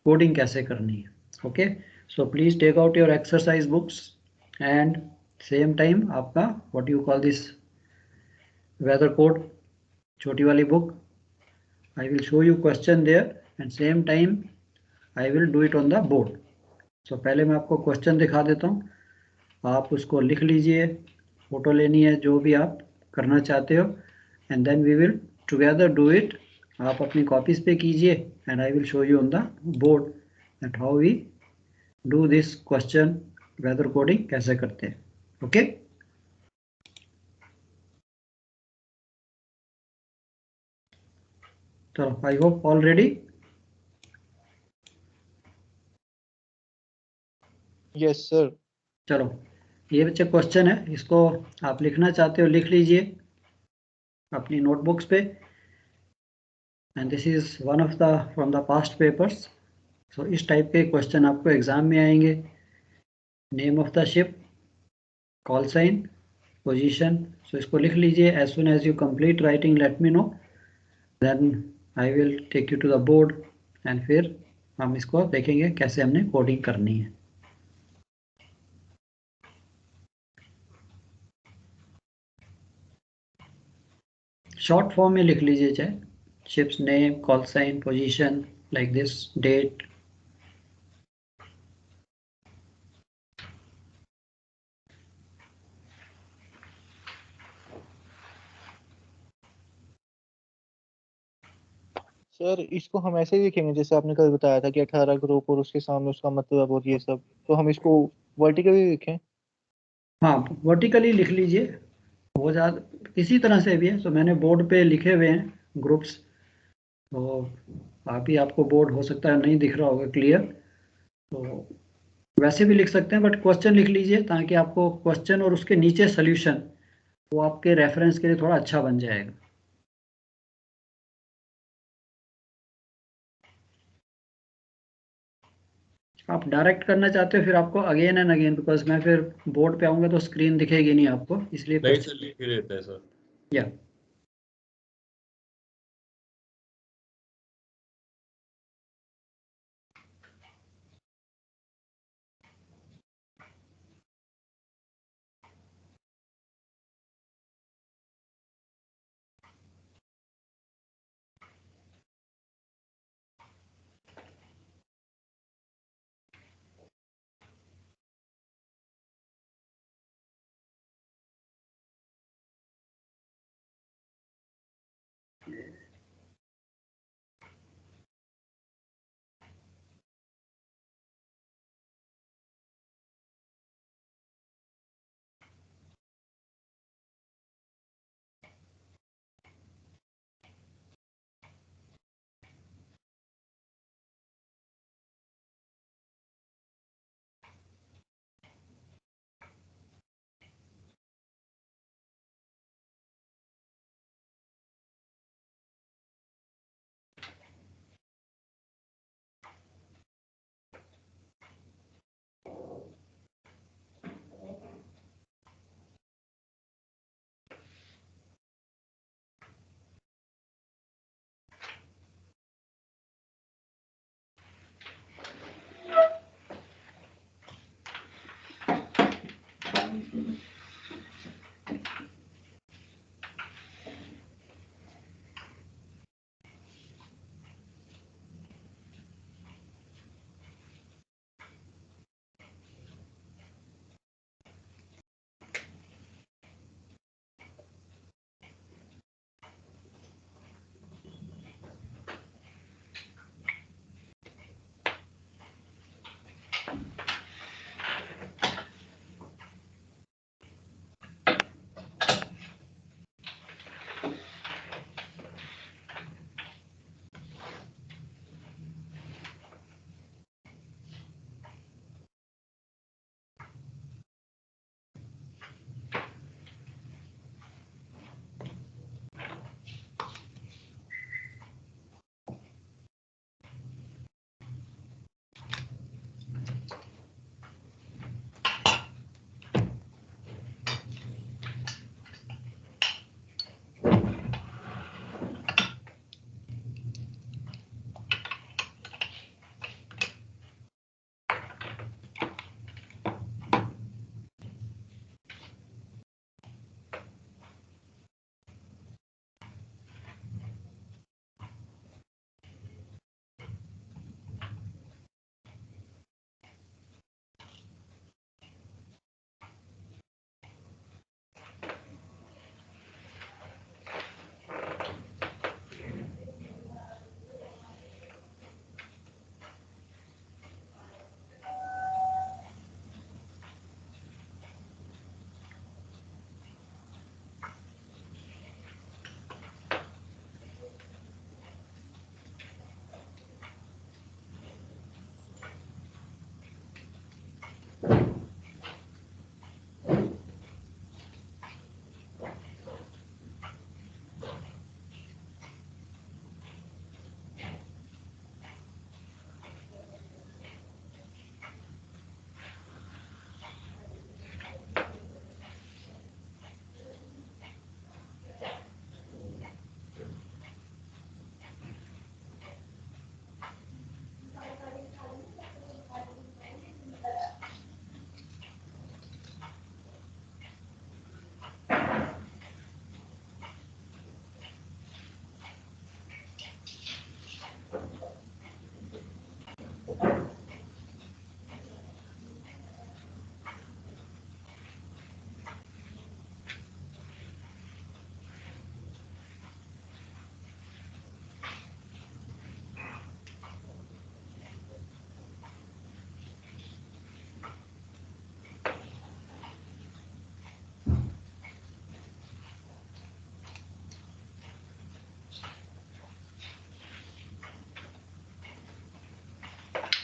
Coding कैसे करनी है। Okay, so please take out your exercise books and same time आपका what you call this weather code, छोटी वाली book, I will show you question there and same time I will do it on the board. So पहले मैं आपको question दिखा देता हूँ, आप उसको लिख लीजिए, फोटो लेनी है जो भी आप करना चाहते हो, and then we will together do it. आप अपनी कॉपीज पे कीजिए and I will show you on the board that how we do this question, weather coding कैसे करते हैं। ओके, चलो I hope all ready. Yes sir. चलो, ये बच्चे क्वेश्चन है, इसको आप लिखना चाहते हो लिख लीजिए अपनी नोटबुक्स पे, and this is one of the from the past papers. So इस टाइप के क्वेश्चन आपको एग्जाम में आएंगे। Name of the ship, call sign, position, so इसको लिख लीजिए। As soon as you complete writing let me know, then I will take you to the board and फिर हम इसको देखेंगे कैसे हमने कोडिंग करनी है। शॉर्ट फॉर्म में लिख लीजिए, चाहे ships name, call sign, position, like this, date. Sir इसको हम ऐसे ही लिखेंगे जैसे आपने कल बताया था कि 18 ग्रुप और उसके सामने उसका मतलब और ये सब, तो हम इसको वर्टिकली लिखें। हाँ, वर्टिकली लिख लीजिए, वो ज़्यादा किसी तरह से भी है। तो मैंने बोर्ड पे लिखे हुए हैं ग्रुप्स, तो अभी आपको बोर्ड हो सकता है नहीं दिख रहा होगा क्लियर, तो वैसे भी लिख सकते हैं, बट क्वेश्चन लिख लीजिए ताकि आपको क्वेश्चन और उसके नीचे सोल्यूशन वो आपके रेफरेंस के लिए थोड़ा अच्छा बन जाएगा। आप डायरेक्ट करना चाहते हो फिर आपको अगेन एंड अगेन, बिकॉज मैं फिर बोर्ड पे आऊंगा तो स्क्रीन दिखेगी नहीं आपको, इसलिए नहीं सर, क्वेश्चन लिख ही रहता है सर। या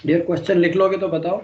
ये क्वेश्चन लिख लोगे तो बताओ।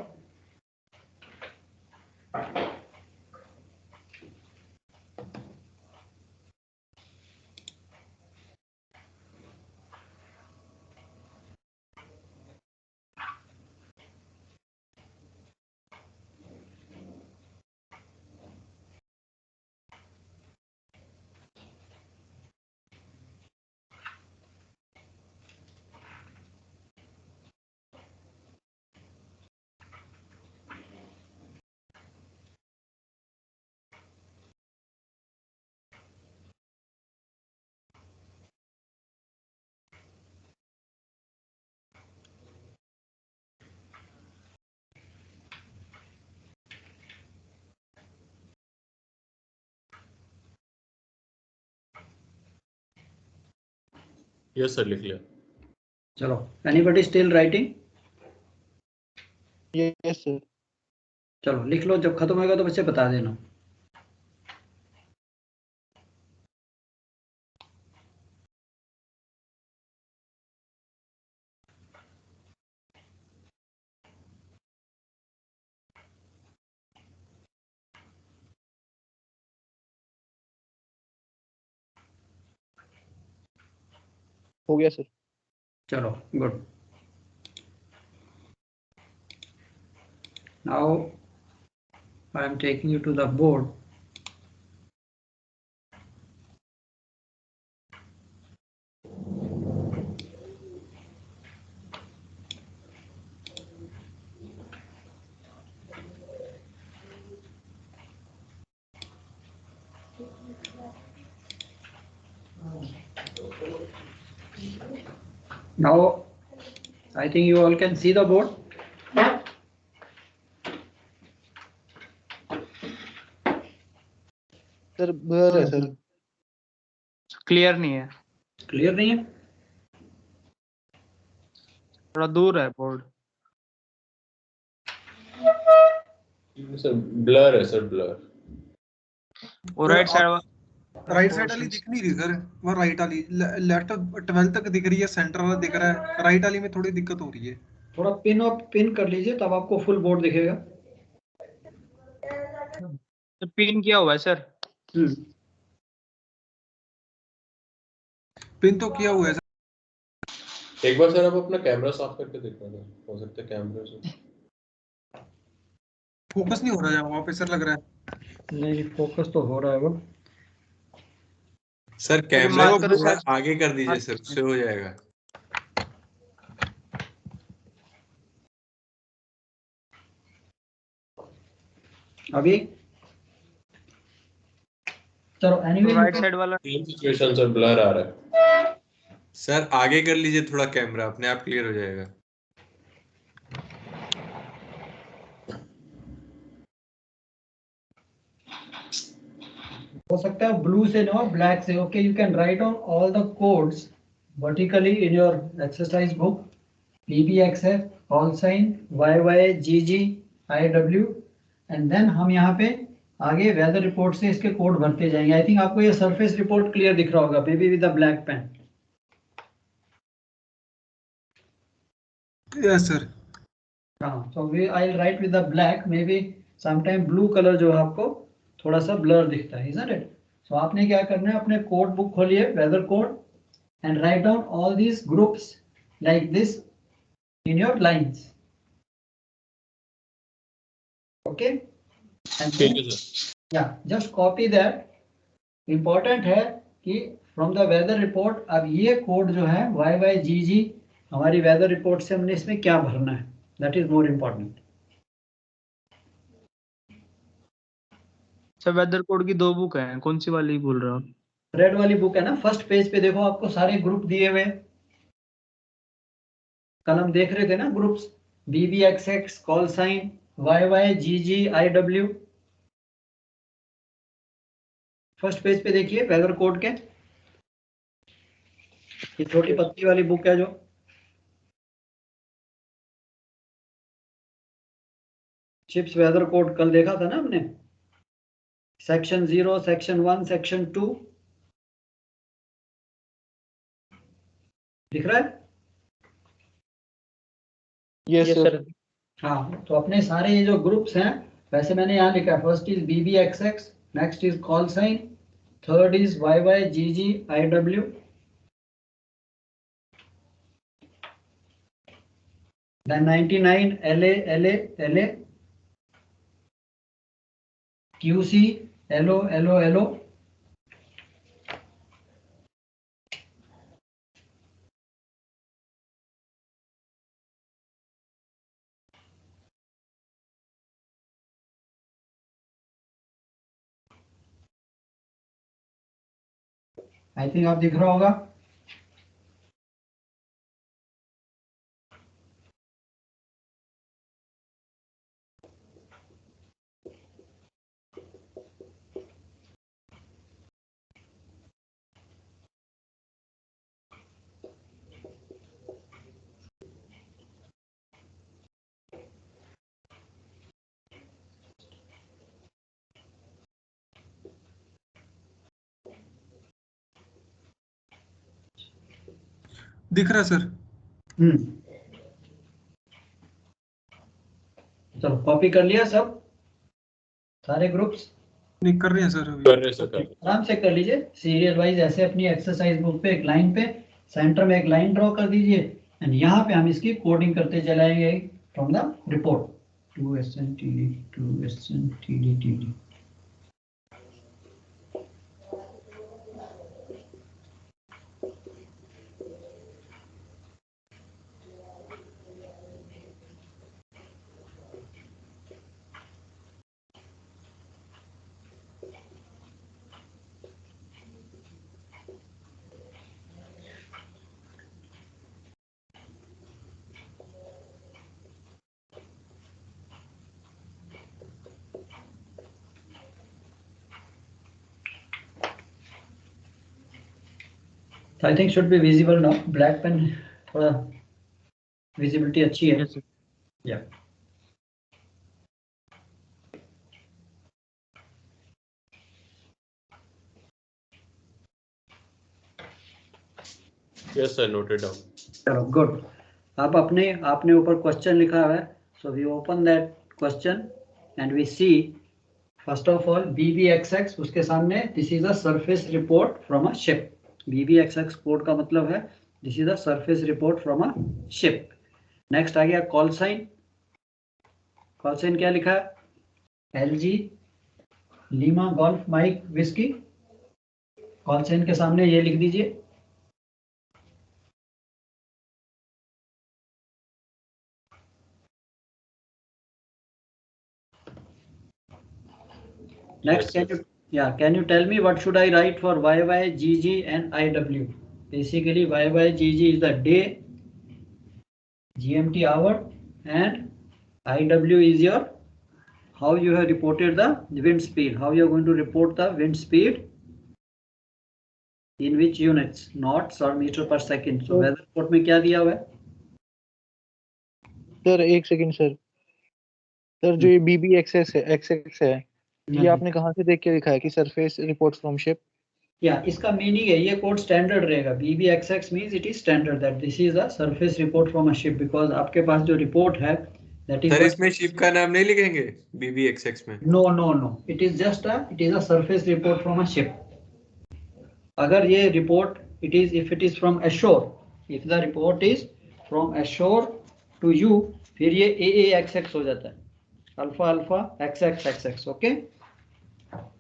यस सर, लिख लिया। चलो, anybody still writing? Yes sir. चलो लिख लो, जब खत्म होगा तो बच्चे बता देना। हो गया सर। चलो good. Now I am taking you to the board. Now I think you all can see the board. Sir blur है सर। क्लियर नहीं है, क्लियर नहीं है? थोड़ा दूर है बोर्ड। सर ब्लर है सर, ब्लर। वो राइट साइड राइट साइड वाली दिख नहीं रही सर, वो राइट वाली लेफ्ट 12 तक दिख रही है, सेंटर वाला दिख रहा है, राइट वाली में थोड़ी दिक्कत हो रही है। थोड़ा पिन और पिन कर लीजिए, तब आपको फुल बोर्ड दिखेगा। तो पिन किया हुआ है सर। पिन तो किया हुआ है सर। एक बार सर आप अपना कैमरा साफ करके देखना सर, हो सकता है कैमरे से फोकस नहीं हो रहा है वहाँ पे सर, लग रहा है। नहीं, फोकस तो हो रहा है वो। सर कैमरा मार्क को करो थोड़ा सर। आगे कर दीजिए सर, उससे हो जाएगा। अभी चलो एनीवे राइट साइड वाला सेम सिचुएशन सर, ब्लर आ रहा है। सर आगे कर लीजिए थोड़ा कैमरा, अपने आप क्लियर हो जाएगा। हो सकता है ब्लू से ना ब्लैक से। Okay, you can write on all the codes vertically in your exercise book. PBXF, call sign, YYGG, IW, and then हम यहाँ पे आगे वेदर रिपोर्ट से इसके कोड भरते जाएंगे। आई थिंक आपको ये सरफेस रिपोर्ट क्लियर दिख रहा होगा, maybe with the black pen. Yes sir. हाँ, so I'll write with the black, maybe sometime blue color जो है आपको थोड़ा सा blur दिखता है, isn't it? So आपने क्या करना है, अपने कोड बुक खोलिए, weather code, and write down all these groups like this in your lines. Okay? And ठीक then, है sir. yeah, just copy that. Important है कि from the weather report अब ये कोड जो है YYGG हमारी weather report से हमने इसमें क्या भरना है, that is more important. Sir weather code की 2 बुक हैं, कौन सी वाली बोल रहे हो आप? रेड वाली बुक है ना, फर्स्ट पेज पे देखो आपको सारे ग्रुप दिए हुए हैं। कल हम देख रहे थे ना groups, BBXX, call sign, YYGG, IW। First page पे देखिए वेदर कोड के, ये छोटी पत्ती वाली बुक है जो चिप्स वेदर कोड कल देखा था ना हमने। सेक्शन 0, सेक्शन 1, सेक्शन 2 दिख रहा है? Yes Yes, sir. sir. हाँ, तो अपने सारे ये जो ग्रुप्स हैं वैसे मैंने यहाँ लिखा है, first is BBXX, next is call sign, third is YYGGIW, then 99 LA, QC LO. I think आप दिख रहा होगा। दिख रहा है सर। चलो कॉपी कर लिया सब सारे ग्रुप्स? नहीं कर रहे हैं सर अभी। कर रहे सर, कर रहे। आराम से कर लीजिए सीरियल वाइज, ऐसे अपनी एक्सरसाइज बुक पे एक लाइन पे सेंटर में एक लाइन ड्रॉ कर दीजिए एंड यहाँ पे हम इसकी कोडिंग करते चलाएंगे from the report. 2SNTD 2SNTD। I think should be visible now, black pen थोड़ा विजिबिलिटी अच्छी है। Yes, sir. या यस सर, नोटेड डाउन। चलो गुड। अब आपने ऊपर क्वेश्चन लिखा हुआ है, so we open that question and we see first of all BBXX, उसके सामने this is a surface report from a ship. BBXX code का मतलब है this is a surface report from a ship. Next आ गया call sign. Call sign क्या लिखा है? LG Lima golf Mike whiskey. Call sign के सामने ये लिख दीजिए। Next, can you tell me what should I write for YY, GG and IW? Basically, YY, GG is the day, GMT hour, and IW is your how you have reported the wind speed. How you are going to report the wind speed in which units, knots or meter per second. So weather report में क्या दिया हुआ है? Sir एक second sir. Sir जो ये BBXX है ये आपने कहाँ से देख के लिखा है कि सरफेस रिपोर्ट फ्रॉम शिप? या इसका मीनिंग है ये कोड स्टैंडर्ड रहेगा। BBXX means it is standard that this is a surface report from a ship, because आपके पास जो रिपोर्ट है दैट इज सर इसमें शिप का नाम नहीं लिखेंगे BBXX में? No, it is just a surface report from a ship. अगर ये report if it is from ashore, if the report is from ashore to you, फिर ये AAXX हो जाता है, alpha alpha XX, okay.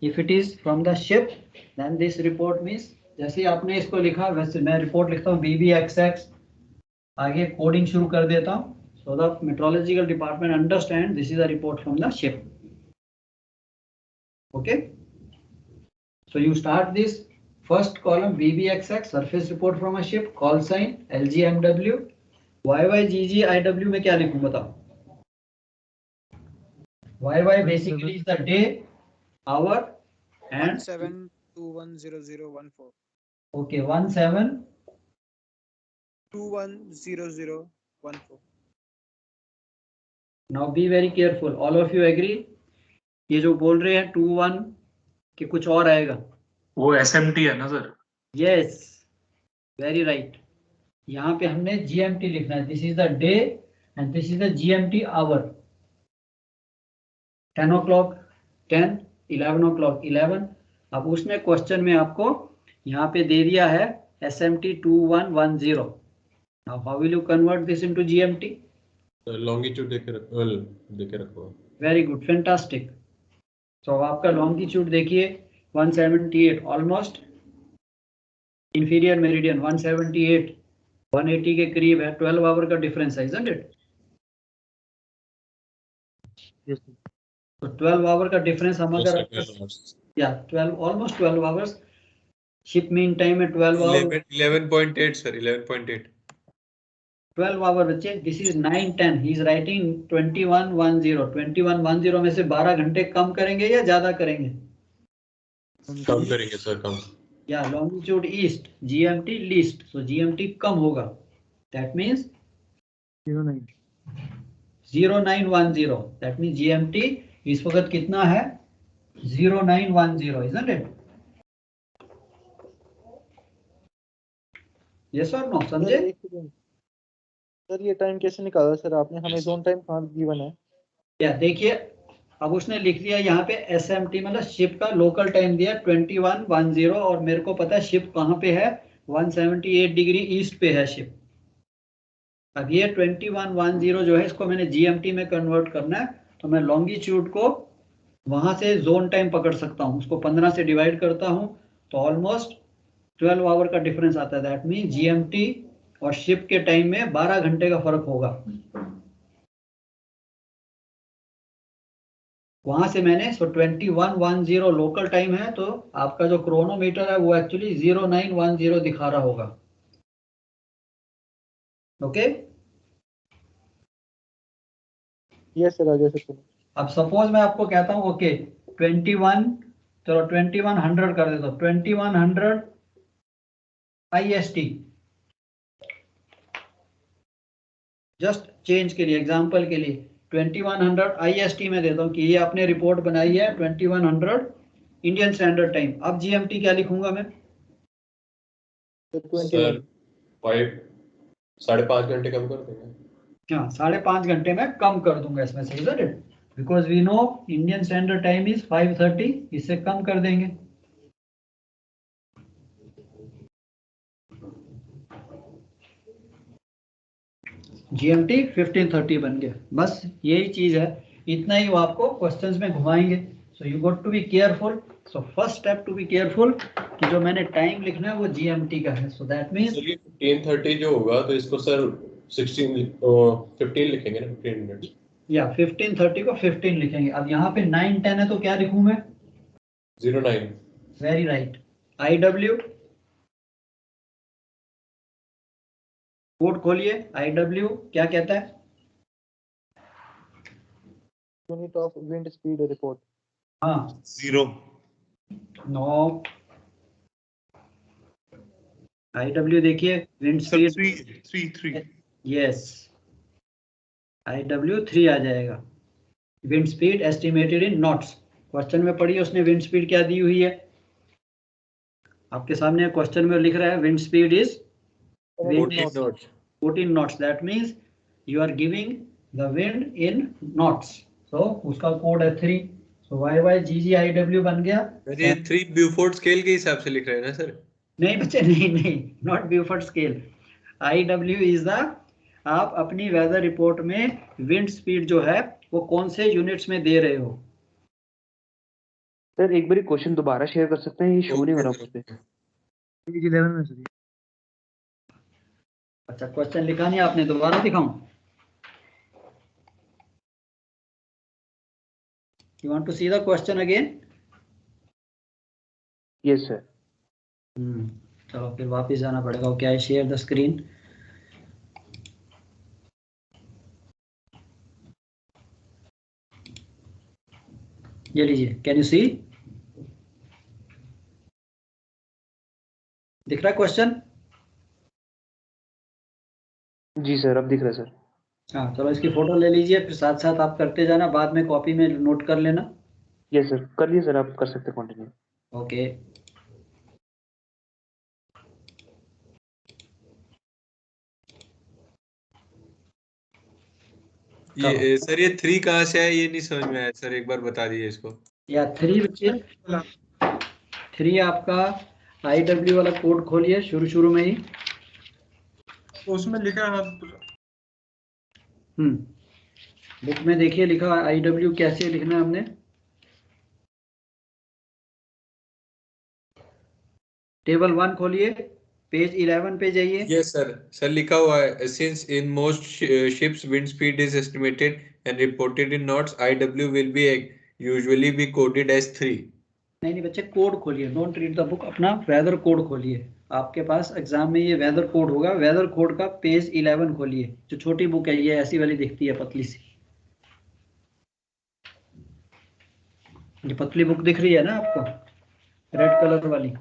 If it is from the ship, then this report means जैसे ही आपने इसको लिखा वैसे मैं रिपोर्ट लिखता हूँ BBXX, आगे कोडिंग शुरू कर देता हूँ, so the meteorological department understand this is a report from the ship. Okay, so you start this first column BBXX surface report from a ship, call sign LGMW, YYGGIW में क्या लिखूं बताओ? YY basically is the day, hour and 17210014. okay 17 210014. now be very careful, all of you agree? ये जो बोल रहे हैं 21 कि कुछ और आएगा, वो SMT है ना सर? yes very right। यहाँ पे हमने GMT लिखना है, this is the day and this is the GMT hour. 10 o'clock 10, 11 o'clock 11. अब उसने क्वेश्चन में आपको यहाँ पे दे दिया है SMT 2110. Now how will you convert this into GMT? Longitude देके रखो. Very good, fantastic. So आपका लॉन्गिट्यूड देखिए 178, ऑलमोस्ट इंफीरियर मेरिडियन 178, 180 के करीब है. 12 आवर का डिफरेंस है, isn't it? Yes, तो 12 आवर का डिफरेंस हम अगर 12 almost 12 hours. Ship mean time है 12 आवर. 11.8 सर, 11.8. 12 आवर बच्चे. This is 9:10. He is writing 2110. 2110 में से 12 घंटे कम करेंगे या ज्यादा करेंगे? कम करेंगे सर, कम. या लॉन्गिट्यूड ईस्ट, GMT लीस्ट, सो GMT कम होगा. That means 0910. That means GMT इस वक्त कितना है? 0910, isn't it? Yes or no? समझे? सर ये टाइम कैसे निकाला सर आपने? हमें जोन टाइम कहाँ गिवन है? या देखिए, अब उसने लिख दिया यहाँ पे SMT, मतलब शिप का लोकल टाइम दिया 2110, और मेरे को पता है शिप कहाँ पे है, 178 डिग्री ईस्ट पे है शिप. अब ये 2110 जो है इसको मैंने GMT में कन्वर्ट करना है, तो मैं लॉन्गिट्यूड को वहां से जोन टाइम पकड़ सकता हूँ. उसको 15 से डिवाइड करता हूँ तो ऑलमोस्ट 12 आवर का डिफरेंस आता है. दैट मीन GMT और शिप के टाइम में 12 घंटे का फर्क होगा. वहां से मैंने 2110 लोकल टाइम है, तो आपका जो क्रोनोमीटर है वो एक्चुअली 0910 दिखा रहा होगा. ओके. यस सर, आगे सर. अब सपोज मैं आपको कहता हूं ओके 21, चलो 2100 कर देता हूं. 2100 IST, जस्ट चेंज के लिए, एग्जांपल के लिए 2100 IST में देता हूं कि ये आपने रिपोर्ट बनाई है 2100 इंडियन स्टैंडर्ड टाइम. अब GMT क्या लिखूंगा मैं? सर 5.5 घंटे कम कर देंगे. हाँ, 5.5 घंटे में कम कर दूंगा इसमें से, isn't it? Because we know Indian standard time is 5:30, इससे कम कर देंगे. GMT 15:30 बन गया. बस यही चीज है, इतना ही वो आपको क्वेश्चंस में घुमाएंगे. So you got to be careful. So first step to be careful कि जो मैंने टाइम लिखना है वो GMT का है. सो दैट मींस चलिए 15:30 जो होगा तो इसको सर 15 लिखेंगे ना, 15 मिनट. या 15:30 को 15 लिखेंगे. अब यहाँ पे 9:10 है तो क्या लिखूं मैं? 09. Very right. IW कोड खोलिए. IW क्या कहता है? Unit of wind speed report. हाँ, 0. नो. IW देखिए, wind sir speed 3. Yes, IW 3 आ जाएगा. Wind speed estimated in knots. Question में पढ़िए उसने विंड स्पीड क्या दी हुई है. आपके सामने क्वेश्चन में लिख रहा है wind speed is 14 knots. That means you are giving the wind in knots. So उसका कोड है 3. So YYGGIW बन गया. ये 3 ब्यूफोर्ड स्केल के हिसाब से लिख रहे हैं ना सर? नहीं बच्चे, नहीं, not Beaufort scale. IW is the, आप अपनी वेदर रिपोर्ट में विंड स्पीड जो है वो कौन से यूनिट्स में दे रहे हो. सर एक बार क्वेश्चन दोबारा शेयर कर सकते हैं? ये शो नहीं हो रहा मुझ पे. पेज 11 में सर. अच्छा, क्वेश्चन लिखा नहीं आपने, दोबारा दिखाऊं? You want to see the question again? Yes sir. चलो फिर वापस जाना पड़ेगा. क्या है, शेयर द स्क्रीन. ये लीजिए, कैन यू सी? दिख रहा है क्वेश्चन? जी सर, अब दिख रहा है सर. हाँ, चलो इसकी फोटो ले लीजिए, फिर साथ साथ आप करते जाना, बाद में कॉपी में नोट कर लेना. यस सर, कर लिए सर, आप कर सकते हैं कंटिन्यू. ओके. ये सर ये 3 कहाँ से है ये नहीं समझ में आया सर, एक बार बता दीजिए इसको। या 3 बच्चे, 3 आपका IW वाला कोड खोलिए शुरू में ही। तो उसमें लिखा है बुक में देखिए लिखा IW कैसे लिखना है हमने। टेबल 1 खोलिए, पेज 11 पे जाइए। यस सर लिखा हुआ है since in most ships wind speed is estimated and reported in knots, IW will be usually be coded as 3। नहीं बच्चे, कोड खोलिए, डोंट रीड द बुक, अपना वेदर कोड खोलिए। आपके पास एग्जाम में ये वेदर कोड होगा, वेदर कोड का पेज 11 खोलिए। जो छोटी बुक है ये ऐसी वाली दिखती है, पतली सी, ये पतली बुक दिख रही है ना आपको, रेड कलर वाली।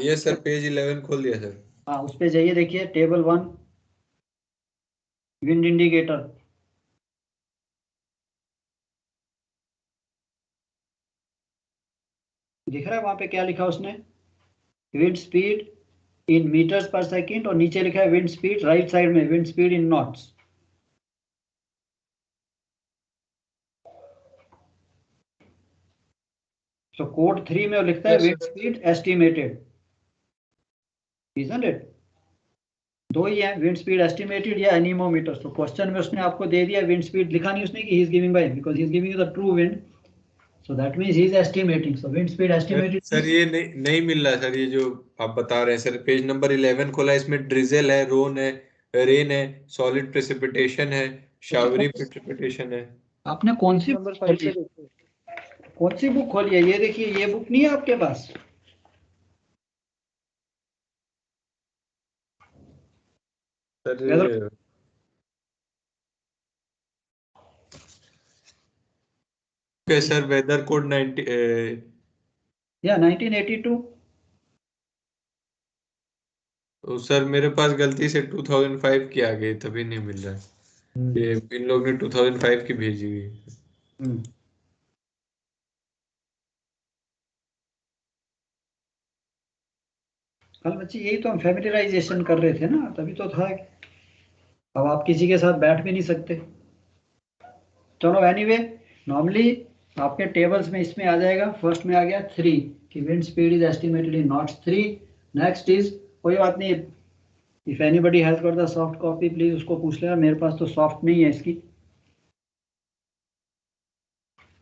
ये सर पेज 11 खोल दिया सर। हाँ उस पे जाइए, देखिए टेबल 1 विंड इंडिकेटर। दिख रहा है वहां पे क्या लिखा उसने, विंड स्पीड इन मीटर्स पर सेकंड, और नीचे लिखा है विंड स्पीड, राइट साइड में विंड स्पीड इन नॉट्स। तो कोड 3 में वो लिखता है Yes, wind speed estimated, isn't it? दो ही है, विंड स्पीड एस्टिमेटेड या एनीमोमीटर। तो क्वेश्चन में उसने आपको दे दिया विंड स्पीड, लिखा नहीं उसने कि he is giving by, because he is giving you the true wind, so that means he is estimating. So wind speed estimated sir ये नहीं मिल रहा सर, ये जो आप बता रहे हैं सर। पेज नंबर 11 खोला, इसमें ड्रिजल है, रोन है, रेन है, सॉलिड प्रेसिपिटेशन है, शावरी प्रेसिपिटेशन है। आपने कौन सी नंबर 5 पे देखो। कौन सी बुक खोली है? ये देखिए, ये बुक नहीं है आपके पास? सर सर वेदर कोड 90 या 1982। तो सर मेरे पास गलती से 2005 की आ गई, तभी नहीं मिल रहा है। ये इन लोग ने 2005 की भेजी हुई है। कल बच्चे यही तो हम फैमिलियराइजेशन कर रहे थे ना, तभी तो था। अब आप किसी के साथ बैठ भी नहीं सकते। चलो एनीवे, नॉर्मली आपके टेबल्स में इसमें आ जाएगा, फर्स्ट में आ गया 3 कि wind speed is estimated in knots 3। Next is, कोई बात नहीं, if anybody has got the soft copy please उसको पूछ लेना, मेरे पास तो सॉफ्ट नहीं है इसकी।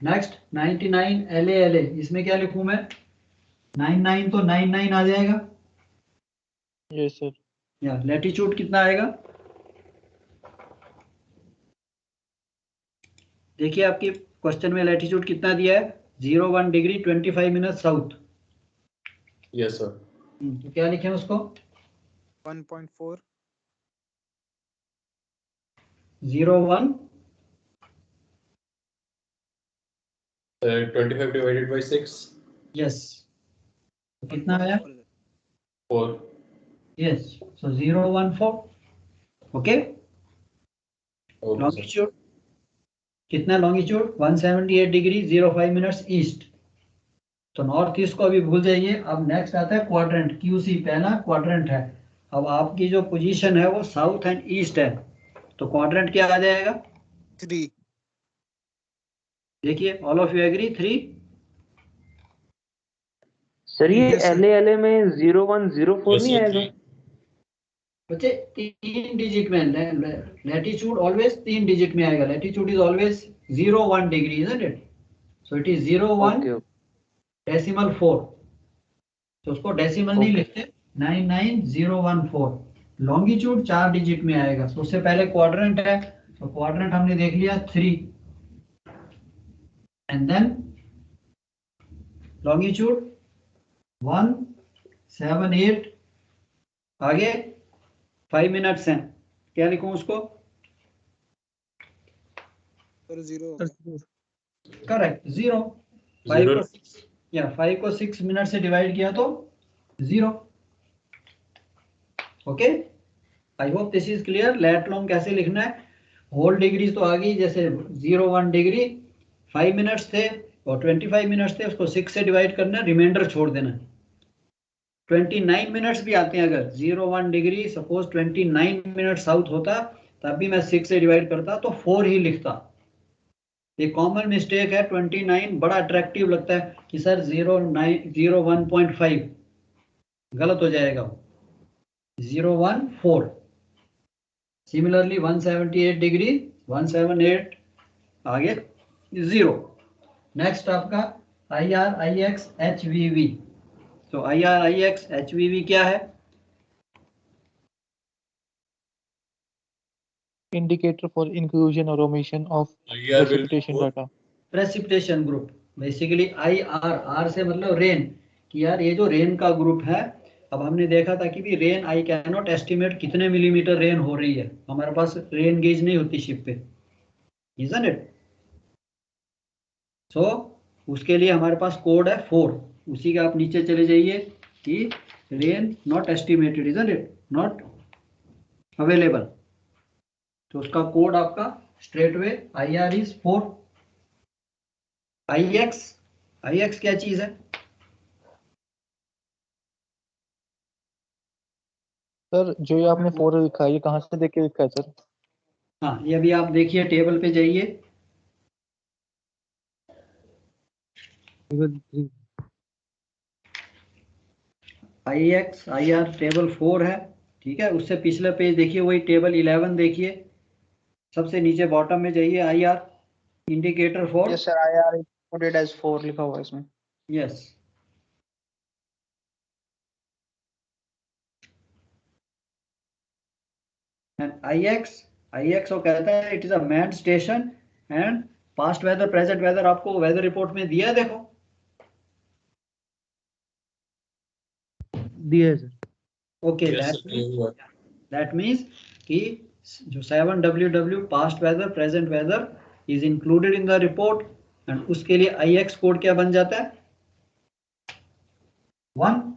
नेक्स्ट 99 LA, इसमें क्या लिखूं मैं? 99 तो 99 आ जाएगा। Yes sir. या लैटिट्यूड कितना आएगा? देखिए आपकी क्वेश्चन में लैटिट्यूड कितना दिया है, 01 degree 25 minute south. Yes sir. तो क्या लिखें उसको? 1.4 01 25 divided by 6 यस, तो कितना आया? 4। यस, सो 014। ओके, ओके लॉन्गिट्यूड कितना? Longitude 178 degree 05 minutes east. तो नॉर्थ ईस्ट को अभी भूल जाइए। अब नेक्स्ट आता है क्वाड्रेंट, QC पहला क्वाड्रेंट है। अब आपकी जो पोजीशन है वो साउथ एंड ईस्ट है, तो क्वाड्रेंट क्या आ जाएगा? 3 देखिए, all of you agree 3? Sir ये Yes, sir. LA में 0104 नहीं आएगा? बच्चे 3 डिजिट में, लैटिट्यूड ऑलवेज 3 डिजिट में आएगा। Latitude is always 01 degree, isn't it? So it is 01 okay decimal 4। तो उसको डेसिमल नहीं Okay. लिखते, 99014। लॉन्गिट्यूड 4 डिजिट में आएगा। तो उससे पहले क्वाड्रेंट है, तो क्वाड्रेंट हमने देख लिया 3, एंड देन लॉन्गिट्यूड 178, आगे 5 मिनट्स हैं, क्या लिखूं उसको? और 0 करेक्ट, 0। 5 को 6 या 5 को 6 मिनट से डिवाइड किया तो 0। Okay, I hope this is clear. Lat long कैसे लिखना है? होल डिग्रीज तो आ गई, जैसे 01 डिग्री 5 मिनट्स थे और 25 मिनट्स थे, उसको 6 से डिवाइड करना है, रिमाइंडर छोड़ देना है। 29 मिनट्स भी आते हैं, अगर 01 डिग्री सपोज 29 मिनट साउथ होता तब भी मैं 6 से डिवाइड करता तो 4 ही लिखता। ये कॉमन मिस्टेक है। 29 बड़ा अट्रैक्टिव लगता है कि सर 01.5 गलत हो जाएगा, 014। सिमिलरली 178 डिग्री 178 आगे 0। नेक्स्ट आपका IR/IX HVV। तो IR/IX HVV क्या है? indicator for inclusion or omission of IR will precipitation for data. Precipitation group. Basically IR से मतलब रेन, कि यार ये जो रेन का ग्रुप है। अब हमने देखा था कि भी rain, I can not estimate कितने मिलीमीटर रेन हो रही है, हमारे पास रेन गेज नहीं होती शिप पे, इजंट इट? सो उसके लिए हमारे पास कोड है 4, उसी का आप नीचे चले जाइए कि rain not estimated, isn't it, not available. तो उसका कोड आपका straight way IR is 4। IX क्या चीज है? सर जो ये आपने 4 लिखा है, ये कहाँ से देख के लिखा है सर? हाँ, ये अभी आप देखिए टेबल पे जाइए। IR टेबल 4 है, ठीक है। उससे पिछला पेज देखिए, वही टेबल 11 देखिए, सबसे नीचे बॉटम में जाइए। IR indicator for, yes sir, IR coded as 4 लिखा हुआ है इसमें। यस। एंड IX वो कहता है it is a man station and past weather present weather आपको वेदर रिपोर्ट में दिया है, देखो दिया है सर। ओके। yes, sir, ये हुआ। दैट मीन्स कि जो 7WW past weather present weather is included in the report, and उसके लिए IX कोड क्या बन जाता है? 1।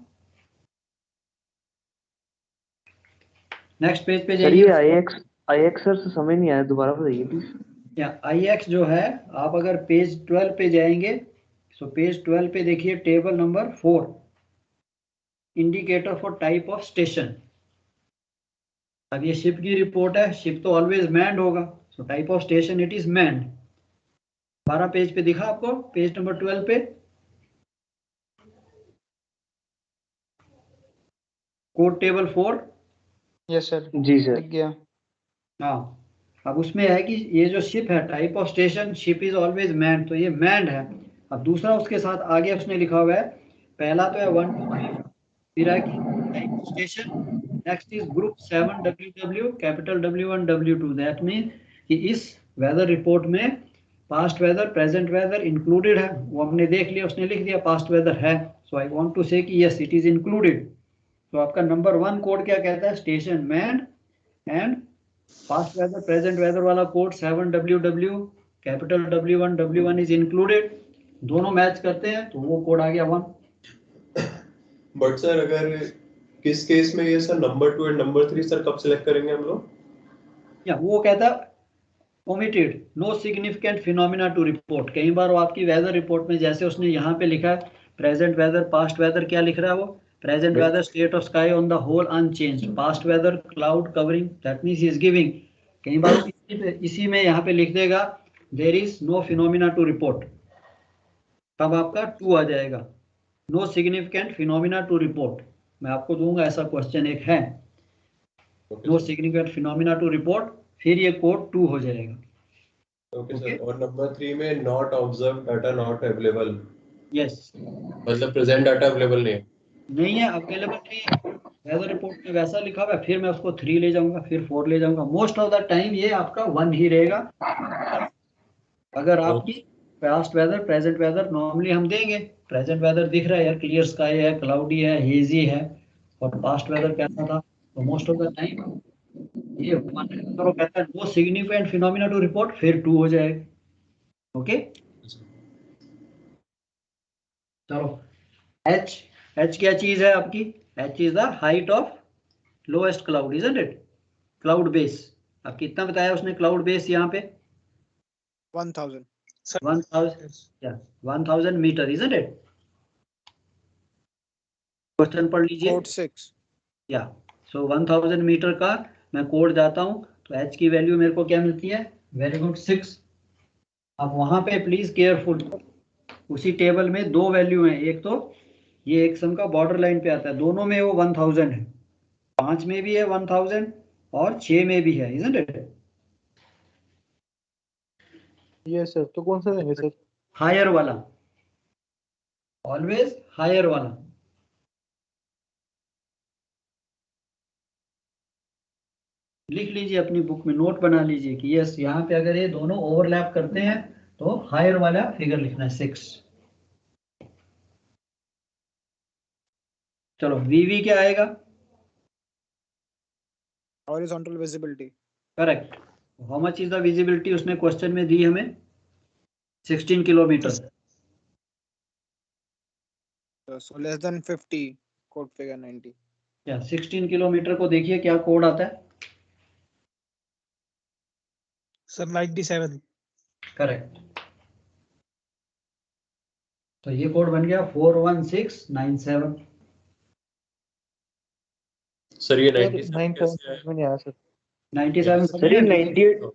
नेक्स्ट पेज पे सर ये जाइए। IX सर से समझ नहीं आया, दोबारा बताइए प्लीज। या IX जो है, आप अगर पेज 12 पे जाएंगे, सो पेज 12 पे देखिए table number 4, indicator for type of station. अब ये शिप की रिपोर्ट है, शिप तो ऑलवेज मैंड होगा, so type of station it is manned. 12 page पे दिखा आपको, पेज नंबर 12 पे कोड टेबल 4। यस सर, जी सर। दिख गया। हाँ, अब उसमें है कि ये जो शिप है, type of station, ship is always manned, तो ये मैंड है। अब दूसरा उसके साथ आगे उसने लिखा हुआ है, पहला तो है 1 2 3, फिर है कि type of station, next is group 7WW, capital W1 W2। That mean कि इस वेदर रिपोर्ट में past weather present weather included है। वो हमने देख लिया, उसने लिख दिया पास्ट वेदर है, सो आई वांट टू से कि यस इट इज इंक्लूडेड। तो आपका नंबर 1 कोड क्या कहता है? Station manned, and past weather present weather वाला code 7WW, capital W1 W1 is included. दोनों मैच करते हैं तो वो कोड आ गया 1। बट सर अगर किस केस में ये sir number 2 and number 3 sir कब सिलेक्ट करेंगे हम लोग? या वो कहता है omitted, no significant phenomena to report. कई बार वो आपकी वेदर रिपोर्ट में, जैसे उसने यहाँ पे लिखा है प्रेजेंट वेदर पास्ट वेदर, क्या लिख रहा है वो? Present weather state of sky on the whole unchanged, past weather cloud covering, that means he is giving. कई बार इसी में यहाँ पे लिख देगा there is no phenomena to report, तब आपका 2 आ जाएगा। No significant phenomena to report, मैं आपको दूंगा ऐसा क्वेश्चन एक है, no significant phenomena to report, फिर ये कोड 2 हो जाएगा। Okay sir. और नंबर 3 में not observe data not available, yes, मतलब प्रेजेंट डाटा अवेलेबल नहीं है। नहीं है, अवेलेबल नहीं है। वेदर रिपोर्ट में वैसा लिखा हुआ है, फिर मैं उसको 3 ले जाऊंगा, फिर 4 ले जाऊंगा। मोस्ट ऑफ द टाइम ये आपका 1 ही रहेगा। अगर आपकी past weather present weather normally हम देंगे, प्रेजेंट वेदर दिख रहा है यार, क्लियर स्काई है, क्लाउडी है, हेजी है, और पास्ट वेदर कैसा था, तो मोस्ट ऑफ द टाइम ये 1 है। अगर वो कहता है no significant phenomena to report, फिर 2 हो जाएगा। ओके, चलो। H क्या चीज है आपकी? H is the height of lowest cloud, isn't it? Cloud base. अब कितना बताया उसने क्लाउड बेस यहाँ पे? 1000 1000 मीटर, इजंट इट? क्वेश्चन पढ़ लीजिए। कोड 6। या सो 1000 मीटर का मैं कोड जाता हूँ तो h की वैल्यू मेरे को क्या मिलती है? Very good 6। अब वहां पे प्लीज केयरफुल, उसी टेबल में दो वैल्यू हैं, एक तो ये एक सम का बॉर्डर लाइन पे आता है, दोनों में वो 1000 है, 5 में भी है 1000 और 6 में भी है, इजंट इट? यस सर, तो कौन सा देंगे सर? हायर वाला, ऑलवेज हायर वाला। लिख लीजिए अपनी बुक में, नोट बना लीजिए कि यस यहाँ पे अगर ये दोनों ओवरलैप करते हैं तो हायर वाला फिगर लिखना है 6। चलो वीवी क्या आएगा? Horizontal visibility. Correct. How much is the visibility उसने क्वेश्चन में दी हमें? 16 kilometre. So less than 50, code figure 90। क्या 16 किलोमीटर को देखिए क्या कोड आता है? सर 97। करेक्ट। तो ये कोड बन गया 41697। सर ये सर 97 कैसे है? में नहीं आया सर। 97 सर ये 98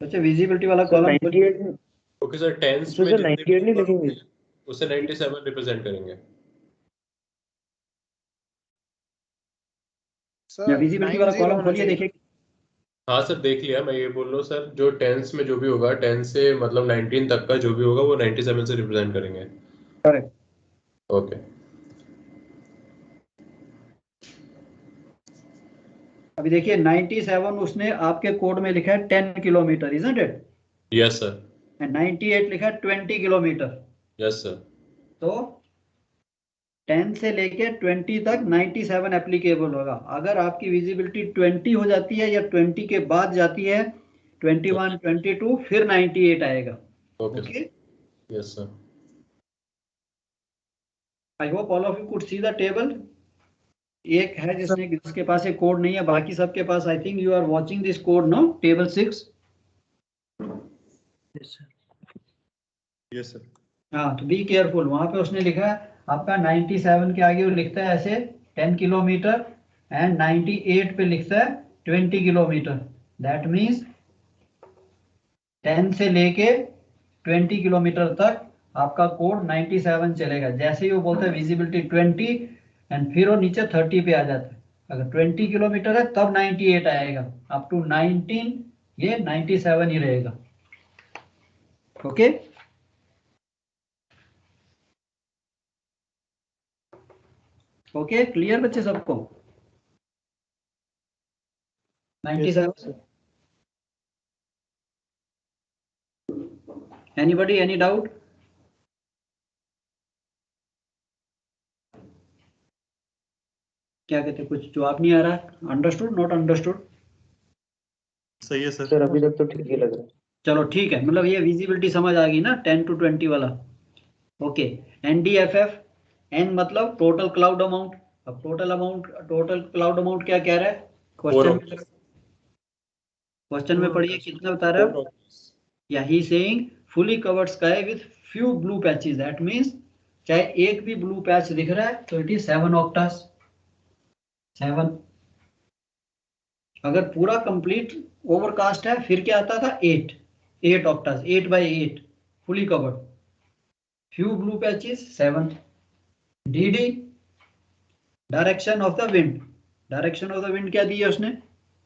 अच्छा विजिबिलिटी वाला sir column 98 okay sir, tens उसमें में सर जितने 98 नहीं नंबर लिखेंगे। होंगे उसे 97 रिप्रेजेंट करेंगे। या सर विजिबिलिटी वाला 90 कॉलम होना खोलिए चाहिए। देखिए। हाँ सर देख लिया, मैं ये बोल रहा हूँ सर, जो टेंस में जो भी होगा 10 से मतलब 19 तक का जो भी होगा वो 97 से रिप्रेजेंट करेंगे। करेक्ट। ओके। अभी देखिए 97 उसने आपके कोड में लिखा है 10 kilometre, isn't it? Yes sir. And 98 लिखा है 20 किलोमीटर। Yes sir. तो 10 से लेके 20 तक 97 एप्लीकेबल होगा। अगर आपकी विजिबिलिटी 20 हो जाती है या 20 के बाद जाती है, 21, 22, फिर 98 आएगा। Okay. Yes sir. I hope all of you could see the table. एक है जिसके पास एक कोड नहीं है, बाकी सबके पास। I think you are watching this code no, table 6। Yes sir. हाँ तो बी केयरफुल, वहां पे उसने लिखा है आपका 97 के आगे वो लिखता है ऐसे 10 किलोमीटर एंड 98 पे लिखता है 20 किलोमीटर। दैट मीन्स 10 से लेके 20 किलोमीटर तक आपका कोड 97 चलेगा। जैसे ही वो बोलता है विजिबिलिटी 20 एंड फिर वो नीचे 30 पे आ जाता है। अगर 20 किलोमीटर है तब 98 आएगा, अप टू 19 ये 97 ही रहेगा। ओके ओके, क्लियर बच्चे सबको? 97। Anybody, any doubt? क्या कहते, कुछ जवाब नहीं आ रहा? Understood, not understood? सही है सर। सर अभी तक तो ठीक ही लग रहा है। चलो ठीक है, मतलब ये विजिबिलिटी समझ आ गई ना 10 to 20 वाला। ओके। NDFF, एन मतलब टोटल क्लाउड अमाउंट। अब टोटल क्लाउड अमाउंट क्या कह रहा है क्वेश्चन में पढ़िए कितना बता रहा है? या he saying fully covered sky with few blue patches. That means चाहे एक भी ब्लू पैच दिख रहा है तो इट इज 7 ऑक्टास। 7। अगर पूरा कंप्लीट ओवरकास्ट है फिर क्या आता था? 8 ऑक्टास, 8 by 8 fully covered. Few blue patches 7। DD direction of the wind. Direction of the wind क्या दी है उसने?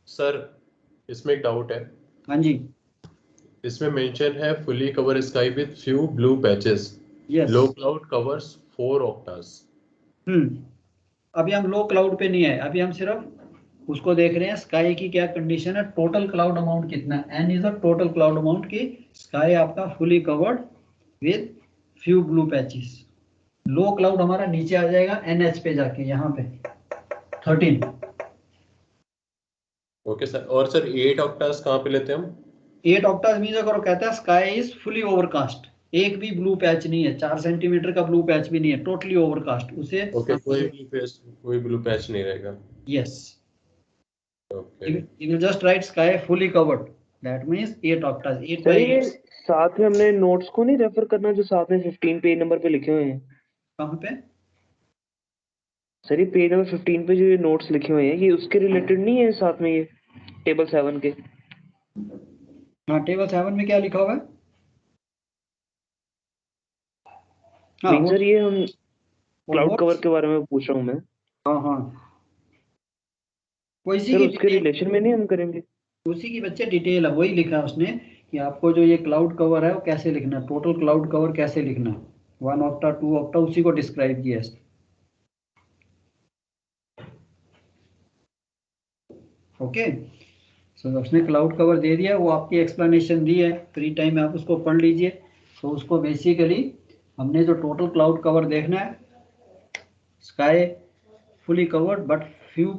सर इसमें एक डाउट है। हाँ जी। इसमें मेंशन है fully cover sky with few blue patches. Yes. Low cloud covers 4 ऑक्टास। अभी हम लो क्लाउड पे नहीं है, अभी हम सिर्फ उसको देख रहे हैं स्काई की क्या कंडीशन है, टोटल क्लाउड अमाउंट कितना है। N is the total cloud amount की स्काई आपका fully covered with few blue patches. Low cloud हमारा नीचे आ जाएगा NH पे जाके, यहाँ पे 13। Okay sir. और सर 8 ऑक्टास कहाँ पे लेते हैं हम? 8 ऑक्टास मींस अगर वो कहता है स्काई इज फुली ओवरकास्ट, एक भी ब्लू पैच नहीं है, 4 सेंटीमीटर का ब्लू पैच भी नहीं है, टोटली ओवरकास्ट, उसे ओके, कोई ब्लू पैच नहीं रहेगा। Yes. Okay. you will just write sky fully covered, that means 8 octaves, 8 sir by ये 8। साथ में हमने नोट्स को नहीं रेफर करना जो साथ में 15 पेज नंबर पे लिखे हुए हैं? कहाँ पे? सर ये पेज नंबर 15 पे जो ये नोट्स लिखे हुए हैं ये उसके रिलेटेड नहीं है साथ में, ये टेबल 7 के? हाँ, टेबल 7 में क्या लिखा हुआ है? हाँ नहीं वो सर, ये हम वो क्लाउड कवर notes- के बारे में पूछ रहा हूँ मैं। हाँ हाँ, वो इसी सर की उसके रिलेशन में नहीं हम करेंगे? उसी की बच्चे डिटेल है, वही लिखा है उसने कि आपको जो ये क्लाउड कवर है वो कैसे लिखना है, टोटल क्लाउड कवर कैसे लिखना है, 1 ऑक्टा 2 ऑक्टा, उसी को डिस्क्राइब किया है। ओके, सो उसने क्लाउड कवर दे दिया, वो आपकी एक्सप्लेनेशन दी है, फ्री टाइम में आप उसको पढ़ लीजिए। तो उसको बेसिकली हमने जो टोटल क्लाउड कवर देखना है, sky fully covered but few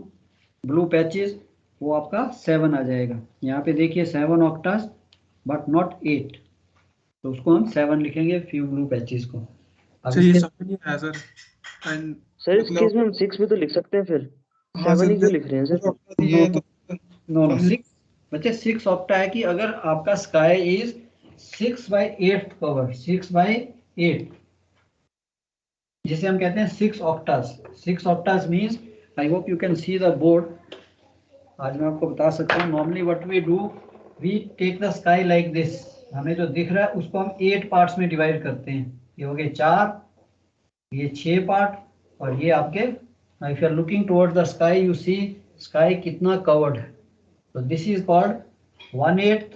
blue patches, वो आपका 7 आ जाएगा। यहाँ पे देखिए 7 ऑक्टास बट नॉट 8, तो उसको हम 7 लिखेंगे फ्यू ब्लू पैचेस को। अब अच्छा, ये इसके समझ नहीं आया सर। एंड सर इस केस मतलब में हम 6 भी तो लिख सकते हैं फिर, हाँ 7 सर, ही क्यों लिख रहे हैं सर? दिए तो नो नो हमने 6 बच्चे 6 ऑक्टा है कि अगर आपका स्काई इज 6/8 कवर, 6/8 जिसे हम कहते हैं 6 oktas. 6 oktas means, I hope you can see the board. आज मैं आपको बता सकता हूँ, normally what we do, we take the sky like this, हमें जो दिख रहा है उसको हम 8 पार्ट्स में डिवाइड करते हैं। ये हो गए 4, ये 6 पार्ट, और ये आपके, if you are looking towards the sky you see sky कितना कवर्ड है, तो दिस इज कॉल्ड 1/8,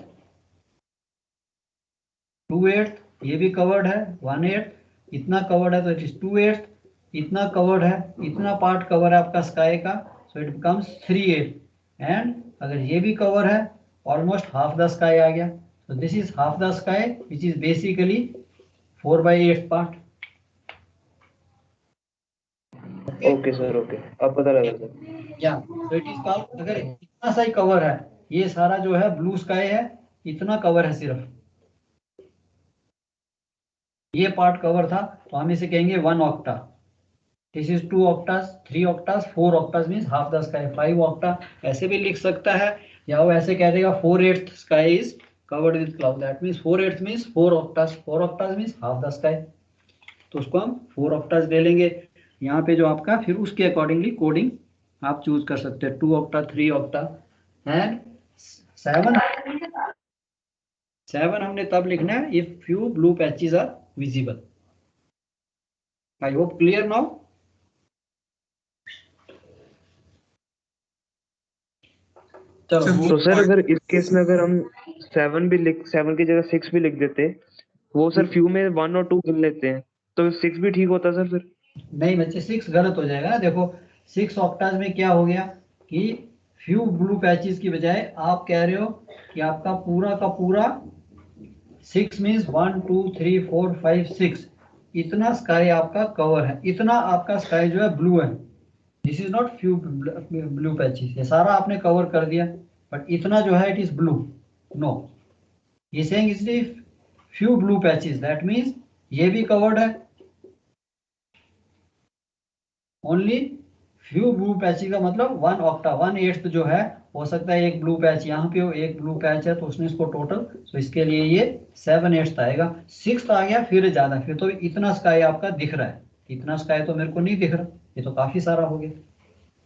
2/8, ये भी कवर्ड है, 1/8 इतना कवर्ड है तो इट इज 2/8, इतना कवर्ड है, इतना पार्ट कवर है आपका स्काई का, सो इट बिकम्स 3/8, एंड अगर ये भी कवर है, ऑलमोस्ट हाफ द स्काई आ गया, तो this is half the sky which is basically 4/8 part. Okay sir, okay, अब पता लगा सर। या तो इट इज कॉल्ड, अगर इतना सा ही कवर है, ये सारा जो है ब्लू स्काई है, इतना कवर है सिर्फ, ये पार्ट कवर था, तो हम इसे कहेंगे 1 okta. This is 2 oktas, 3 oktas, 4 oktas means half the sky, 5 okta ऐसे भी लिख सकता है, या वो ऐसे कह देगा 4/8 sky is covered with cloud, that means 4/8 means 4 oktas, 4 oktas means half the sky, तो उसको हम 4 ऑक्टास ले लेंगे। यहाँ पे जो आपका फिर उसके अकॉर्डिंगली कोडिंग आप चूज कर सकते हैं, 2 ऑक्टा, 3 ऑक्टा, एंड 7 हमने तब लिखना है if few blue patches are visible. I hope clear now. चलो तो सर अगर इस केस में अगर हम 7 की जगह 6 भी लिख देते, वो सर फ्यू में 1 और 2 गिन लेते हैं, तो 6 भी ठीक होता सर फिर? नहीं बच्चे, 6 गलत हो जाएगा ना। देखो 6 ऑक्टाज में क्या हो गया कि फ्यू ब्लू पैचेस की बजाय आप कह रहे हो कि आपका पूरा का पूरा 6 मीन्स 1 2 3 4 5 6, इतना स्काई आपका कवर है, इतना आपका स्काई जो है ब्लू है। This is not few blue patches, ये सारा आपने कवर कर दिया, बट इतना जो है इट इज ब्लू। नो, ये saying is few blue patches, that means ये भी कवर्ड है, ओनली फ्यू ब्लू पैचेस का मतलब 1 ऑक्टा, 1/8 जो है, हो सकता है एक ब्लू पैच यहाँ पे हो, एक ब्लू पैच है, तो उसने इसको टोटल, तो इसके लिए ये 7/8 आएगा। 6 आ गया फिर ज्यादा, फिर तो इतना स्काई आपका दिख रहा है, इतना स्काई तो मेरे को नहीं दिख रहा, ये तो काफी सारा हो गया।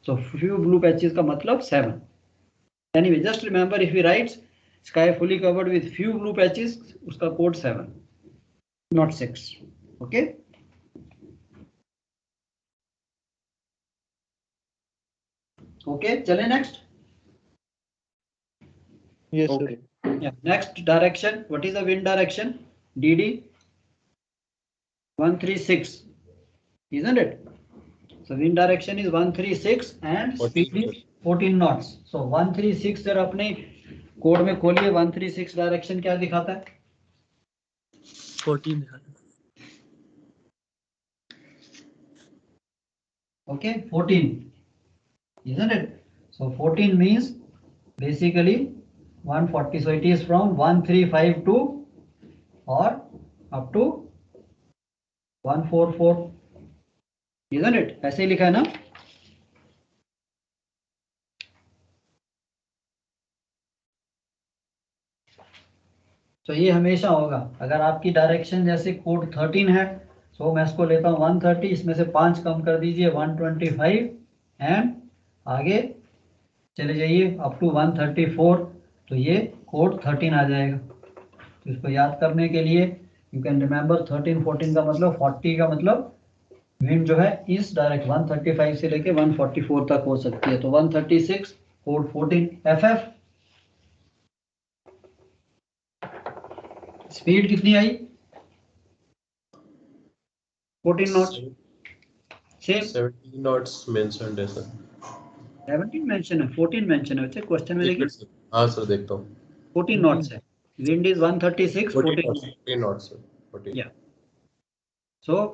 सो फ्यू ब्लू पैचेस का मतलब 7। Anyway just remember, if you right sky fully covered with few blue patches, उसका कोड 7 नॉट 6। ओके, ओके चले next. Yes sir. Okay, Yeah. Next direction. What is the wind direction? DD 136, isn't it? So wind direction is 136 and speed is 14 knots. So 136 जरा अपने code में खोलिए, 136 direction क्या दिखाता है? 14 दिखाता है। Okay, 14, isn't it? So 14 means basically 140. So it is from 1352 or up to 144, isn't it? ऐसे ही लिखा है ना? तो ये हमेशा होगा, अगर आपकी डायरेक्शन जैसे कोड 13 है, सो मैं इसको लेता हूँ 130, इसमें से 5 कम कर दीजिए 125 एंड आगे चले जाइए अप टू 134, तो ये कोड 13 आ जाएगा। तो इसको याद करने के लिए यू कैन रिमेंबर 13 14 का मतलब 40 का मतलब विंड जो है इस डायरेक्ट 135 से लेके 144 तक हो सकती है। तो 136 कोड 14 FF। स्पीड कितनी आई 14 नॉट, सेम 17 नॉट्स मेंशन्ड है सर। 17 मेंशन है 14 मेंशन है क्वेश्चन में, देखिए हाँ सर देखता हूँ 14 नॉट्स है, विंड इज 136 14 नॉट्स सर 14। या सो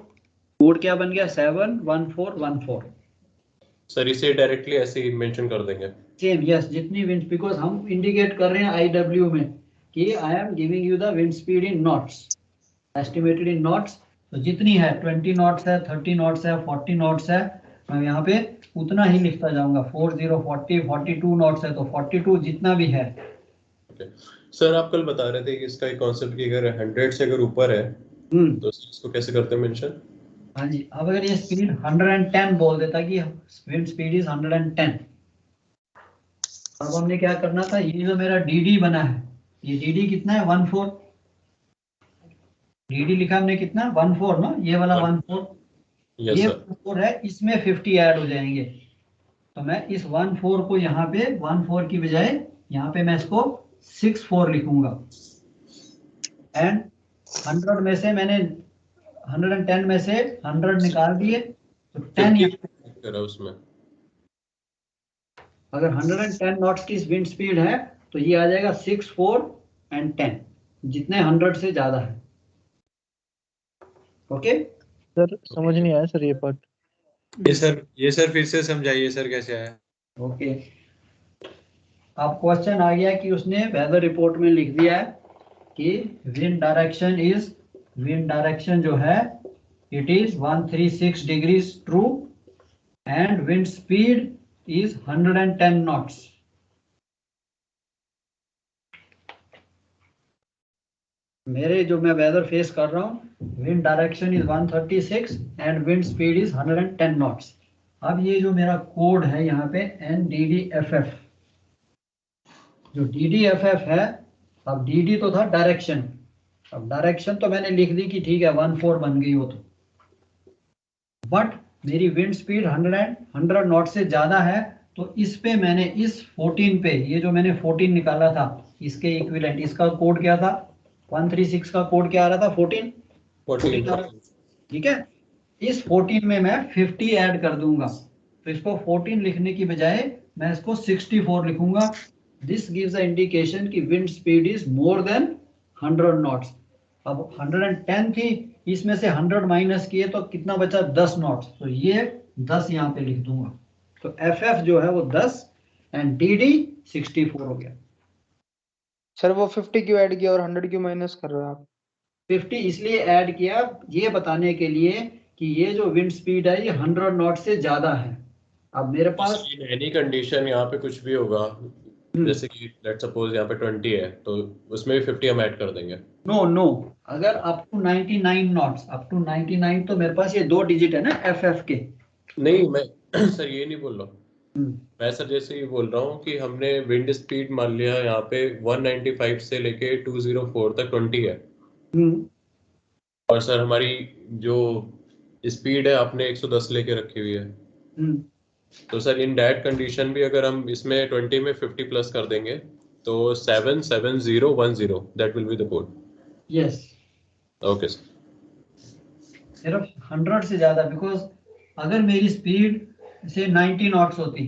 कोड क्या बन गया 71414। सर इसे डायरेक्टली ऐसे ही मेंशन कर देंगे सेम यस, जितनी विंड, बिकॉज हम इंडिकेट कर रहे हैं IW में कि I am giving you the wind speed in knots, estimated in knots. तो जितनी है 20 नॉट्स है, 30 नॉट्स है, 40 नॉट्स है, मैं यहाँ पे उतना ही लिखता जाऊंगा। 40 40 42 नॉट्स है तो 42 जितना भी है। सर आप कल बता रहे थे कि इसका एक कॉन्सेप्ट कि अगर 100 से अगर ऊपर है तो इसको कैसे करते हैं मेंशन? हाँ जी, अब अगर ये स्पीड 110 बोल देता कि विंड स्पीड इज 110, अब हमने क्या करना था, ये जो मेरा DD बना है, ये DD कितना है 14, DD लिखा हमने कितना 14 ना, ये वाला 14, ये 14 है, इसमें 50 ऐड हो जाएंगे। तो मैं इस 14 को यहाँ पे 14 की बजाय यहाँ पे मैं इसको 64 लिखूंगा। एंड 100 में से मैंने 110 में से 100 निकाल दिए तो 10 उसमें अगर 110 नॉट्स की विंड स्पीड है तो ये आ जाएगा 6 4 एंड 10, जितने 100 से ज्यादा है। ओके सर समझ नहीं आया सर ये पार्ट। ये सर फिर से समझाइए सर कैसे आया। ओके अब क्वेश्चन आ गया कि उसने वेदर रिपोर्ट में लिख दिया है कि विंड डायरेक्शन जो है it is 136 degrees true and wind speed is 110 knots। मेरे जो मैं वेदर फेस कर रहा हूं, wind direction is 136 and wind speed is 110 knots. अब ये जो मेरा कोड है यहाँ पे NDDFF, जो DDFF है, अब DD तो था डायरेक्शन, अब डायरेक्शन तो मैंने लिख दी कि ठीक है 14 बन गई हो, तो बट मेरी विंड स्पीड 100 नॉट से ज्यादा है, तो इस पे मैंने इस 14 पे, ये जो मैंने 14 निकाला था इसके इक्विवेलेंट, इसका कोड क्या था 136 का कोड क्या आ रहा था 14, ठीक है। इस 14 में मैं 50 ऐड कर दूंगा, तो इसको 14 लिखने की बजाय मैं इसको 64 लिखूंगा। दिस गिव्स द इंडिकेशन कि wind speed is more than 100 knots. अब 110 थी, इसमें से 100 माइनस किए तो कितना बचा 10 नॉट्स, तो ये 10 यहाँ पे लिख दूंगा। तो FF जो है वो 10 एंड DD 64 हो गया। सर वो 50 क्यों ऐड किया और 100 क्यों माइनस कर रहे हो आप? 50 इसलिए ऐड किया ये बताने के लिए कि ये जो विंड स्पीड है ये 100 नॉट से ज्यादा है। अब मेरे पास एनी कंडीशन यहाँ पे कुछ भी होगा, जैसे कि लेट्स सपोज यहाँ पे 20 है तो उसमें भी 50 हम ऐड कर देंगे। नो अगर up to 99 knots, up to 99 तो मेरे पास ये 2 डिजिट है ना FF के। नहीं मैं सर ये नहीं बोल रहा हूँ, मैं सर जैसे ये बोल रहा हूँ कि हमने विंड स्पीड मान लिया यहाँ पे 195 से लेके 204 तक 20 है, और सर हमारी जो स्पीड है आपने 110 लेके रखी हुई है, तो सर इन दैट कंडीशन भी अगर हम इसमें 20 में 50 प्लस कर देंगे तो 77010 that will be the code. Yes okay sir, सिर्फ 100 से ज्यादा, बिकॉज अगर मेरी स्पीड से 90 नॉट्स होती,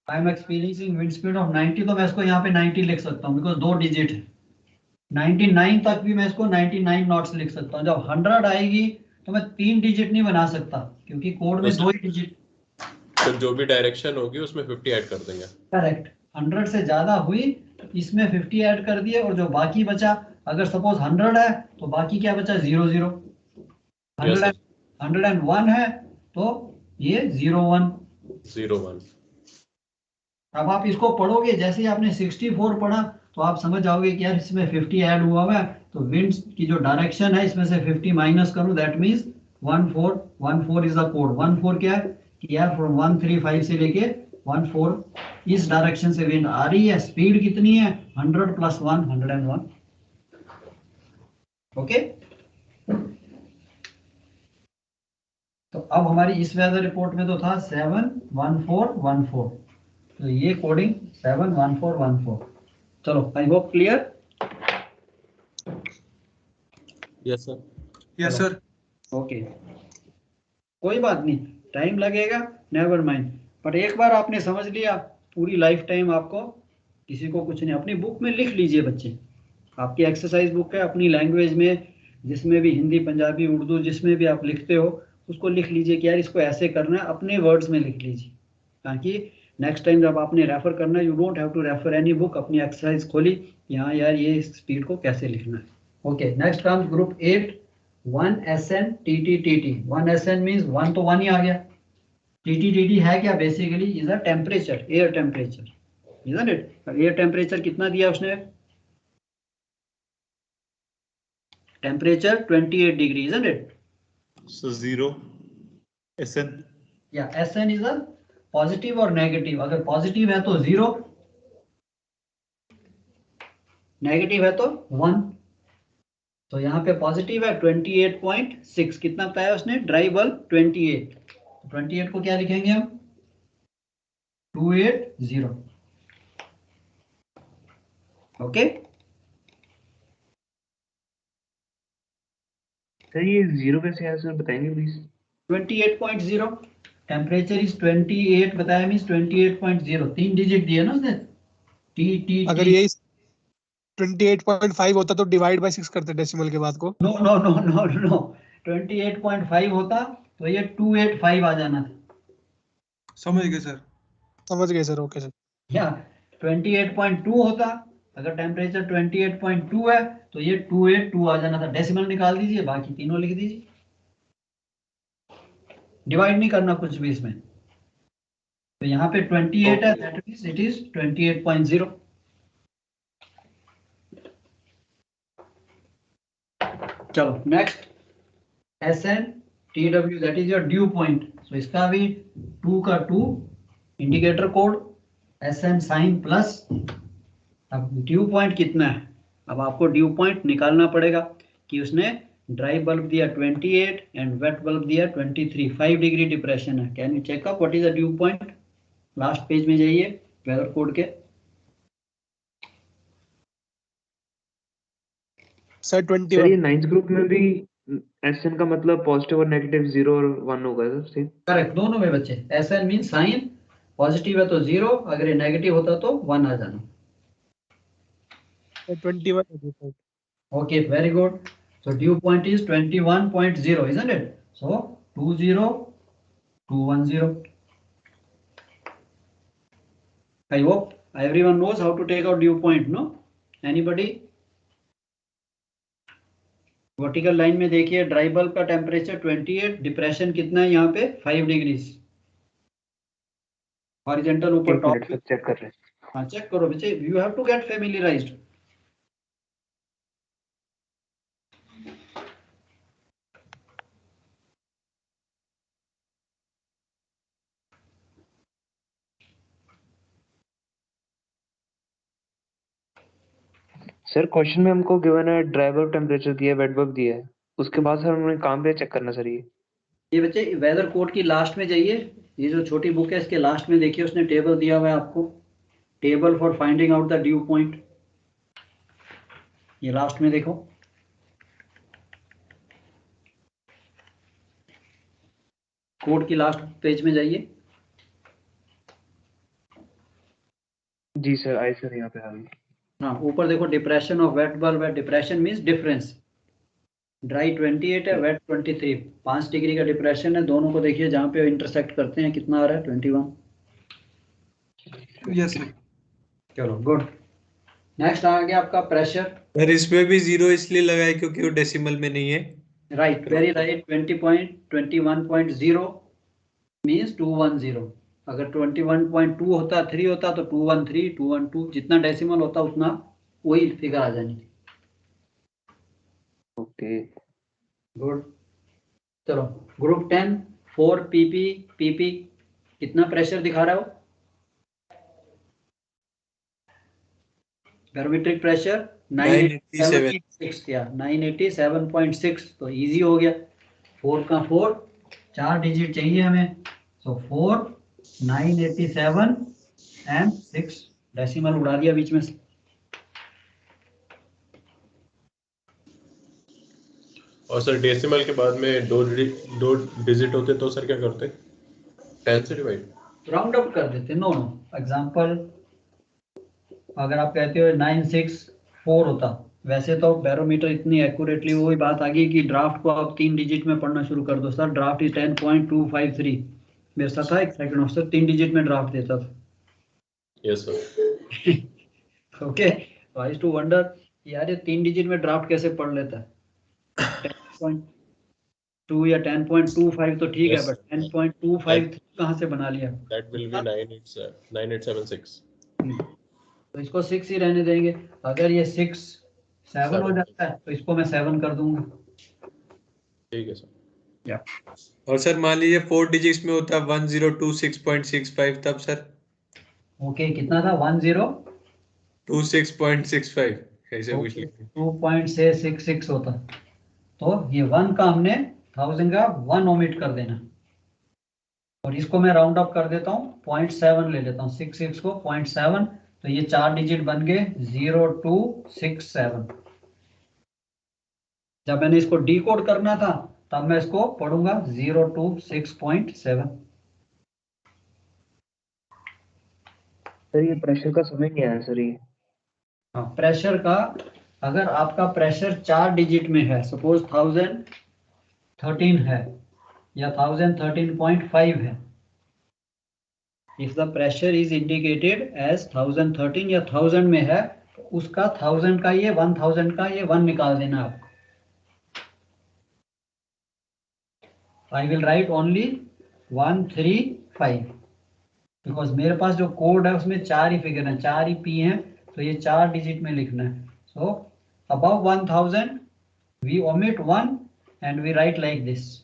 I am experiencing wind speed of 90, तो मैं इसको यहाँ पे 90 लिख सकता हूँ बिकॉज 2 डिजिट है। 99 तक भी मैं इसको 99 नॉट्स लिख सकता हूँ। जब 100 आएगी तो मैं 3 डिजिट नहीं बना सकता क्योंकि कोड में 2 ही डिजिट। तो जो भी डायरेक्शन होगी उसमें 50 ऐड कर देंगे। करेक्ट, 100 से ज्यादा हुई तो इसमें 50 ऐड कर दिए, और जो बाकी बचा, अगर सपोज 100 है तो बाकी क्या बचा 00, 101 है तो ये 01। अब आप इसको पढ़ोगे, जैसे ही आपने 64 पढ़ा तो आप समझ जाओगे कि यार इसमें 50 ऐड हुआ है तो विंड की जो डायरेक्शन है इसमें से 50 माइनस करूं, that means 14 is the code. 14 क्या है कि यार फ्रॉम 135 से लेके 14 इस डायरेक्शन से विंड आ रही है। स्पीड कितनी है 100 प्लस 1 101। ओके, तो अब हमारी इस वेदर रिपोर्ट में तो था 71414, तो ये कोडिंग 71414। चलो I hope clear. Yes sir. Yes sir. Okay, कोई बात नहीं, टाइम लगेगा, नेवर माइंड, पर एक बार आपने समझ लिया पूरी लाइफ टाइम आपको किसी को कुछ नहीं। अपनी बुक में लिख लीजिए बच्चे, आपकी एक्सरसाइज बुक है, अपनी लैंग्वेज में, जिसमें भी हिंदी पंजाबी उर्दू जिसमें भी आप लिखते हो उसको लिख लीजिए कि यार इसको ऐसे करना है, अपने वर्ड्स में लिख लीजिए, ताकि नेक्स्ट टाइम जब आपने रेफर करना है you don't have to refer any book. अपनी एक्सरसाइज खोली, यहाँ यार ये स्पीड को कैसे लिखना है। Okay, next comes group 8 1 SN TT TT। 1 SN means 1 तो 1 ही आ गया। TT TT है क्या, basically is a temperature, air temperature, isn't it. Air temperature कितना दिया उसने, temperature 28 degree, isn't it. So 0 SN। या SN इज अ पॉजिटिव और negative. अगर पॉजिटिव है तो 0, नेगेटिव है तो 1। तो यहाँ पे पॉजिटिव है 28.6, कितना बताया उसने, ड्राई बल्ब 28, तो 28 को क्या लिखेंगे हम 280। ओके, सर ये 0 कैसे आया सर, बताएंगे प्लीज। 28.0, टेम्परेचर इज 28 बताया, मीन्स 28.0, 3 डिजिट दिए ना उसने, टी। अगर यही 28.5 होता तो डिवाइड बाय 6 करते डेसिमल के बाद को। No no no no no, 28.5 होता तो ये 285 आ जाना था। समझ गए सर, समझ गए सर। Okay sir. या 28.2 होता, अगर टेम्परेचर 28.2 है तो ये 282 आ जाना था। डेसिमल निकाल दीजिए, बाकी तीनों लिख दीजिए, डिवाइड नहीं करना कुछ भी इसमें। तो यहाँ पे 28 है, दैट मींस इट इज 28.0। चलो next, SN TW that is your dew point. So इसका भी 2 का 2 indicator code, SN sign plus. अब ड्यू पॉइंट कितना है, अब आपको ड्यू पॉइंट निकालना पड़ेगा कि उसने ड्राई बल्ब दिया 28 एंड वेट बल्ब दिया 23, 5 डिग्री डिप्रेशन है। Can you check up what is the dew point. Last page में जाइए वेदर कोड के। सर 21। सर ये 9th ग्रुप में भी SN का मतलब पॉजिटिव और नेगेटिव 0 और 1 होगा सर, सेम। करेक्ट, दोनों में बच्चे। SN मीन साइन, पॉजिटिव है तो 0, अगर ये नेगेटिव होता तो 1 आ जाना। 21। Okay, very good. So dew point is 21.0, isn't it? So 20210. I hope everyone knows how to take out dew point, no? Anybody? Vertical line में देखिए, ड्राई बल्ब का टेम्परेचर 28, डिप्रेशन कितना है यहाँ पे 5 डिग्रीज, हॉरिजॉन्टल ऊपर टॉप। चेक कर रहे हैं। हाँ चेक करो बच्चे, you have to get familiarised. Sir question में हमको गिवन है ड्राई बल्ब टेम्परेचर दिया है, वेट बल्ब दिया है, उसके बाद सर हमने काम पे चेक करना सर ये बच्चे वेदर कोड की लास्ट में जाइए, ये जो छोटी बुक है इसके लास्ट में देखिए, उसने टेबल दिया हुआ है आपको, table for finding out the dew point. ये लास्ट में देखो, कोड की लास्ट पेज में जाइए। जी सर, आई सर यहाँ पे आ गई। हाँ ऊपर देखो, डिप्रेशन ऑफ वेट बल्ब है, डिप्रेशन मींस डिफरेंस, ड्राई 28 है, वेट 23, 5 डिग्री का डिप्रेशन है। दोनों को देखिए जहाँ पे इंटरसेक्ट करते हैं कितना आ रहा है 21। Yes sir. चलो गुड। नेक्स्ट आ गया आपका प्रेशर। सर इसमें भी 0 इसलिए लगाए क्योंकि वो डेसिमल में नहीं है। Right, very right. 20.21.0 मींस 210। अगर 21.2 होता, 3 होता तो 213, 212, जितना डेसिमल होता उतना वही फिगर आ जानी। Okay good. चलो ग्रुप 10 4 पीपी पीपी कितना प्रेशर दिखा रहा हो? बैरोमीट्रिक प्रेशर 987.6 या 987.6, तो इजी हो गया। 4 का 4 4 डिजिट चाहिए हमें, सो 4 987 एंड 6 डेसिमल उड़ा दिया बीच में से। और सर डेसिमल के बाद में दो डिजिट होते तो सर क्या करते? 10 से डिवाइड राउंड अप कर देते। नो एग्जांपल अगर आप कहते हो 964 होता, वैसे तो बैरोमीटर इतनी एक्यूरेटली वही बात आ गई कि ड्राफ्ट को आप 3 डिजिट में पढ़ना शुरू कर दो। सर ड्राफ्ट इज 10.253 मेरे साथ था एक सेकंड ऑफिसर 3 डिजिट में ड्राफ्ट देता था। Yes sir. Okay, I used to wonder यार ये 3 डिजिट में ड्राफ्ट कैसे पढ़ लेता है। 10.2 या 10.25 तो ठीक है, बट 10.253 कहाँ से बना लिया? That will be 9876। तो इसको 6 ही रहने देंगे। अगर ये 6 7 हो जाता है तो इसको मैं 7 कर दूंगा। ठीक है सर। या और सर मान लीजिए 4 डिजिट्स में होता 1026.65 तब सर? ओके कितना था? 1026.65 ऐसे कुछ लिखते 2.666 होता, तो ये 1 का हमने 1000 का 1 ओमिट कर देना, और इसको मैं राउंड अप कर देता हूँ 0.7 ले लेता हूँ। 66 को 0.7, तो ये 4 डिजिट बन गए 0267। जब मैंने इसको डिकोड करना था तब मैं इसको पढ़ूंगा 026.7। सर ये प्रेशर का समझ नहीं आया सर ये। हाँ प्रेशर का, अगर आपका प्रेशर 4 डिजिट में है, सपोज 1013 है या 1013.5 है, if the pressure is indicated as 1013 या 1000 में है, तो उसका 1000 का ये 1000 का ये 1 निकाल देना आपको। I will write only 135 because मेरे पास जो कोड है उसमें 4 ही फिगर है, 4 ही पी हैं, तो ये 4 डिजिट में लिखना है। So above 1000 we omit 1 and we write like this.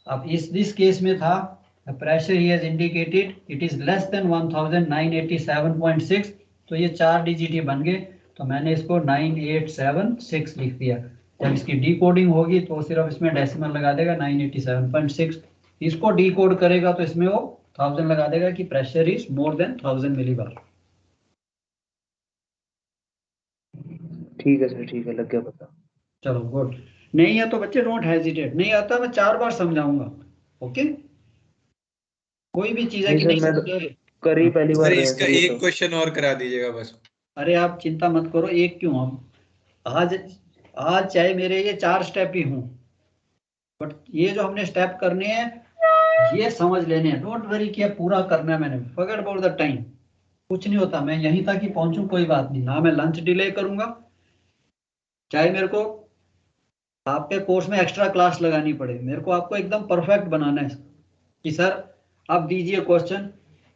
अब दिस केस में था the pressure he has indicated it is less than 1987.6, तो ये 4 डिजिट ही बन गए, तो मैंने इसको 9876 लिख दिया। जब इसकी डिकोडिंग होगी तो सिर्फ इसमें डेसिमल लगा देगा 987.6, इसको डिकोड करेगा तो इसमें वो 1000 लगा देगा कि pressure is more then 1000 millibar. ठीक है सर, ठीक है, लग गया पता। चलो गुड। नहीं है तो बच्चे डोंट हेजिटेट, नहीं आता मैं 4 बार समझाऊंगा। ओके कोई भी चीज है कि नहीं कर ही पहली बार सर इसका एक क्वेश्चन और करा दीजिएगा बस। अरे आप चिंता मत करो, एक क्यों, हम आज चाहे मेरे ये 4 स्टेप ही हों, बट ये जो हमने स्टेप करने हैं ये समझ लेने हैं। डोंट वरी किया पूरा करना है मैंने, फॉरगेट अबाउट द टाइम, कुछ नहीं होता। मैं यहीं तक ही पहुंचूं कोई बात नहीं, ना मैं लंच डिले करूंगा, चाहे मेरे को आपके कोर्स में एक्स्ट्रा क्लास लगानी पड़े, मेरे को आपको एकदम परफेक्ट बनाना है कि सर आप दीजिए क्वेश्चन,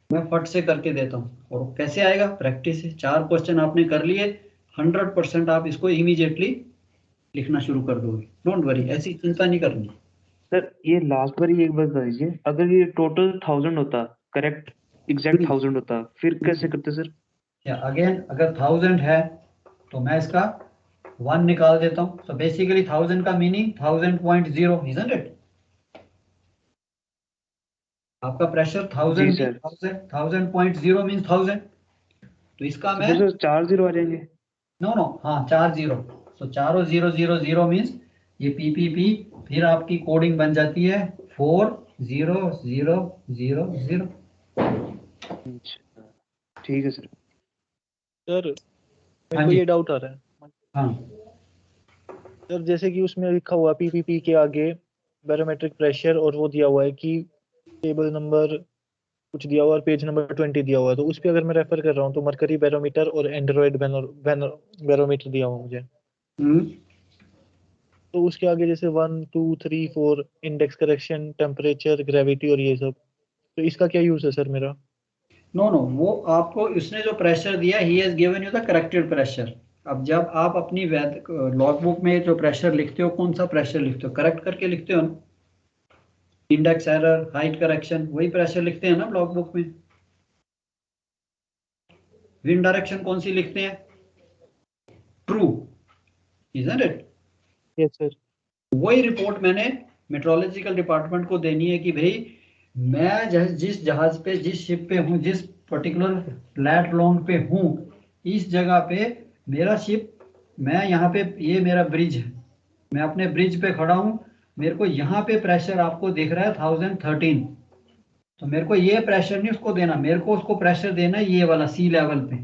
मैं फट से करके देता हूँ। और कैसे आएगा? प्रैक्टिस से। 4 क्वेश्चन आपने कर लिए, 100% आप इसको इमीडिएटली लिखना शुरू कर दोगे। डोंट वरी, ऐसी चिंता नहीं करनी। सर ये लास्ट बार ही एक बार बता दीजिए, अगर ये टोटल 1000 होता, करेक्ट एग्जैक्ट 1000 होता, फिर कैसे करते सर? या अगेन अगर 1000 है तो मैं इसका 1 निकाल देता हूँ, तो बेसिकली 1000 का मीनिंग 1000.0 इजंट इट? आपका प्रेशर 1000.0 मीन्स 1000, तो इसका मैं 4 0 आ जाएंगे। नो हाँ 4 0, तो चारों 0 0 0 मीन्स ये पी, फिर आपकी कोडिंग बन जाती है 4 0 0 0 0। ठीक है सर। सर मेरे को ये डाउट आ रहा है। हाँ सर जैसे कि उसमें लिखा हुआ पीपीपी के आगे बैरोमेट्रिक प्रेशर और वो दिया हुआ है कि टेबल नंबर कुछ दिया हुआ और पेज नंबर 20 दिया हुआ है, तो उस पे अगर मैं रेफर कर रहा हूँ तो मरकरी बैरोमीटर और एंड्रॉइड बैरोमीटर दिया हुआ मुझे, तो उसके आगे जैसे 1 2 3 4 इंडेक्स करेक्शन, टेम्परेचर, ग्रेविटी और ये सब, तो इसका क्या यूज है सर मेरा? नो वो आपको उसने जो प्रेशर दिया he has given you the corrected pressure, अब जब आप अपनी लॉग बुक में जो प्रेशर लिखते हो, कौन सा प्रेशर लिखते हो? करेक्ट करके लिखते हो ना, इंडेक्स एरर, हाइट करेक्शन, वही प्रेशर लिखते हैं ना लॉग बुक में। विंड डायरेक्शन कौन सी लिखते हैं? True, isn't it? Yes sir. वही रिपोर्ट मैंने मेट्रोलॉजिकल डिपार्टमेंट को देनी है कि भाई मैं जिस जहाज पे, जिस शिप पे हूँ, जिस पर्टिकुलर लैट लॉन्ग पे हूँ, इस जगह पे मेरा शिप, मैं यहाँ पे, ये मेरा ब्रिज है, मैं अपने ब्रिज पे खड़ा हूँ, मेरे को यहाँ पे प्रेशर आपको दिख रहा है 1013, तो मेरे को ये प्रेशर नहीं उसको देना, मेरे को उसको प्रेशर देना है ये वाला सी लेवल पे।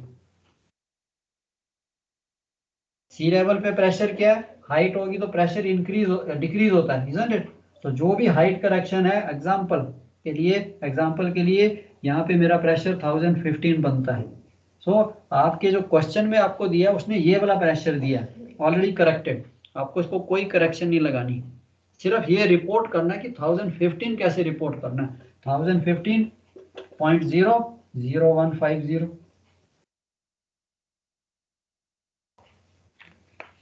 सी लेवल पे प्रेशर क्या है? हाइट होगी तो प्रेशर इंक्रीज डिक्रीज होता है, इजंट इट? तो जो भी हाइट करेक्शन है, एग्जांपल के लिए यहाँ पे मेरा प्रेशर 1015 बनता है। सो आपके जो क्वेश्चन में आपको दिया उसने ये वाला प्रेशर दिया, ऑलरेडी करेक्टेड, आपको इसको कोई करेक्शन नहीं लगानी, सिर्फ ये रिपोर्ट करना कि 1015 कैसे रिपोर्ट करना है। 1015.00150,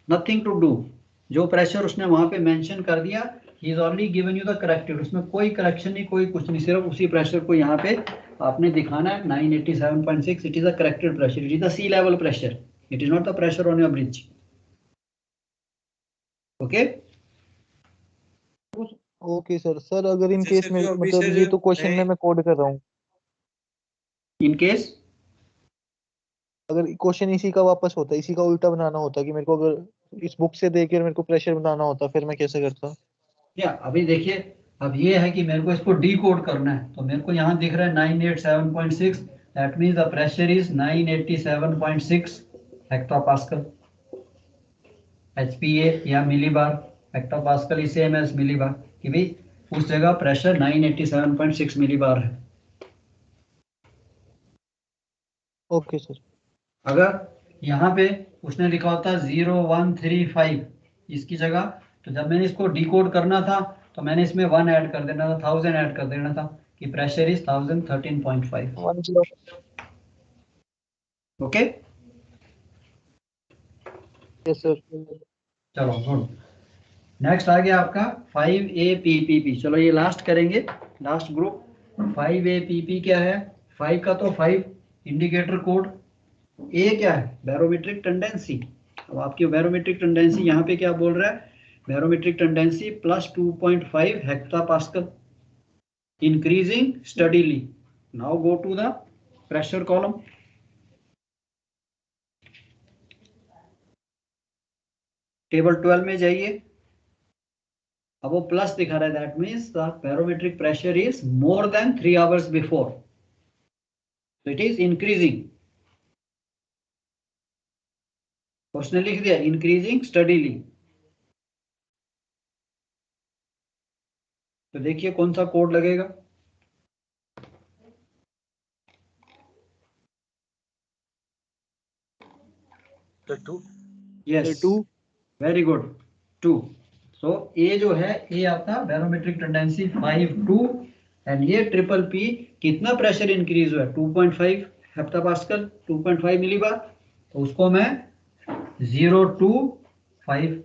नथिंग टू डू। जो प्रेशर उसने वहां पे मेंशन कर दिया, he is already given you the corrected, उसमें कोई करेक्शन नहीं, कोई कुछ नहीं, सिर्फ उसी प्रेशर को यहाँ पे आपने दिखाना है 987.6। It is a corrected pressure, it is the sea level pressure, it is not the pressure on your bridge. Okay okay sir. Sir अगर इन जैसे केस में, जो अभी मतलब से ये जो तो क्वेश्चन में नए मैं कोड कर रहा हूँ, इन केस अगर क्वेश्चन इसी का वापस होता, इसी का उल्टा बनाना होता कि मेरे को अगर इस बुक से देकर मेरे को प्रेशर बनाना होता, फिर मैं कैसे करता? या अभी देखिए, अब ये है कि मेरे को इसको डी कोड करना है, तो मेरे को यहाँ दिख रहा है 987.6, that means the pressure is 987.6 hectopascal, HPA या millibar. Hectopascal is same as millibar, कि भाई उस जगह प्रेशर 987.6 मिलीबार है। Okay sir. अगर यहाँ पे उसने लिखा होता 0135 इसकी जगह, तो जब मैंने इसको डिकोड करना था तो मैंने इसमें 1 ऐड कर देना था, 1000 ऐड कर देना था कि pressure is 1013.5। 10। Okay yes sir. चलो गुड। नेक्स्ट आ गया आपका 5APPP। चलो ये लास्ट करेंगे, लास्ट ग्रुप। 5APP क्या है? 5 का तो 5 इंडिकेटर कोड, ए क्या है? Barometric tendency. अब आपकी बैरोमेट्रिक टेंडेंसी यहाँ पे क्या बोल रहा है? Barometric tendency plus 2.5 hectopascal, increasing steadily. Now go to the pressure column. Table 12 में जाइए, अब वो प्लस दिखा रहा है, that means the barometric pressure is more than 3 hours before, so it is increasing। उसने लिख दिया इंक्रीजिंग स्टडीली। तो देखिए कौन सा कोड लगेगा? यस, 2। Very good, 2। सो ए जो है, ए आपका बैरोमेट्रिक टेंडेंसी 5.2, एंड ये ट्रिपल पी कितना प्रेशर इंक्रीज हुआ है? 2.5 हेक्टापास्कल, 2.5 मिलीबार। तो उसको मैं 025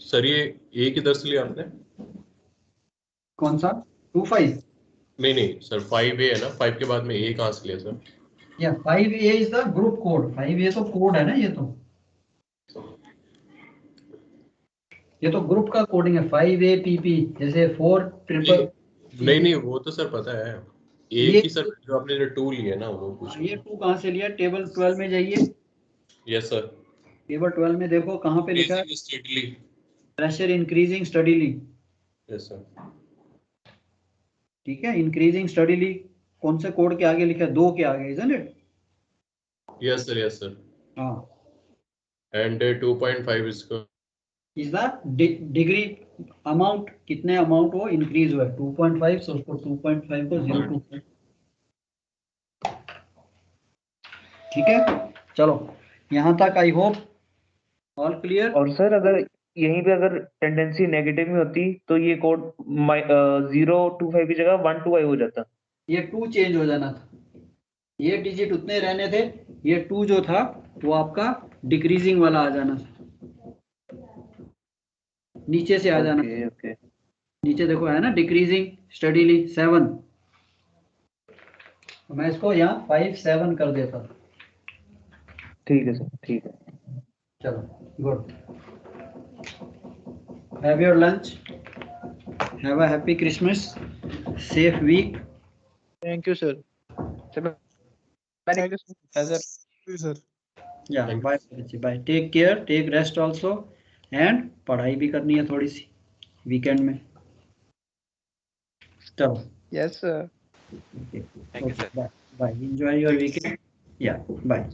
सर ये ए किधर से लिया आपने? कौन सा 25? नहीं सर, 5A है ना, 5 के बाद में ए कहाँ से लिया सर? या 5A is the group code, 5A तो कोड है ना, ये तो ग्रुप का कोडिंग है। 5APP जैसे 4 ट्रिपल। नहीं वो तो सर पता है, ए की सर जो आपने जो 2 लिया ना वो पूछ। ये 2 कहाँ से लिया? टेबल 12 में जाइए। Yes sir. टेबल 12 में देखो कहाँ पे लिखा है? Steadily, pressure increasing steadily. Yes sir. ठीक है, इंक्रीजिंग स्टडीली कौन से कोड के आगे लिखा है? 2 के आगे, इजंट इट? Yes sir. हाँ, एंड 2.5 इसका इज द डिग्री अमाउंट, कितने अमाउंट वो इंक्रीज हुआ है? 2.5, so उसको 2.5 को 0.25। ठीक है, चलो यहाँ तक आई होप ऑल क्लियर। और सर अगर यहीं पे अगर टेंडेंसी नेगेटिव में होती तो ये कोड 025 की जगह 125 हो जाता। ये 2 चेंज हो जाना था, ये डिजिट उतने रहने थे, ये 2 जो था वो आपका डिक्रीजिंग वाला आ जाना था, नीचे से आ जाना। ओके नीचे देखो है ना डिक्रीजिंग स्टडीली 7, तो मैं इसको यहाँ 5 7 कर देता था। ठीक है सर, ठीक है। चलो good, have your lunch, have a happy Christmas, safe week. Thank you sir. Thank you sir. Yeah bye bye, take care, take rest also, and पढ़ाई भी करनी है थोड़ी सी वीकेंड में। चलो yes sir. Okay, bye bye, enjoy your weekend, yeah bye.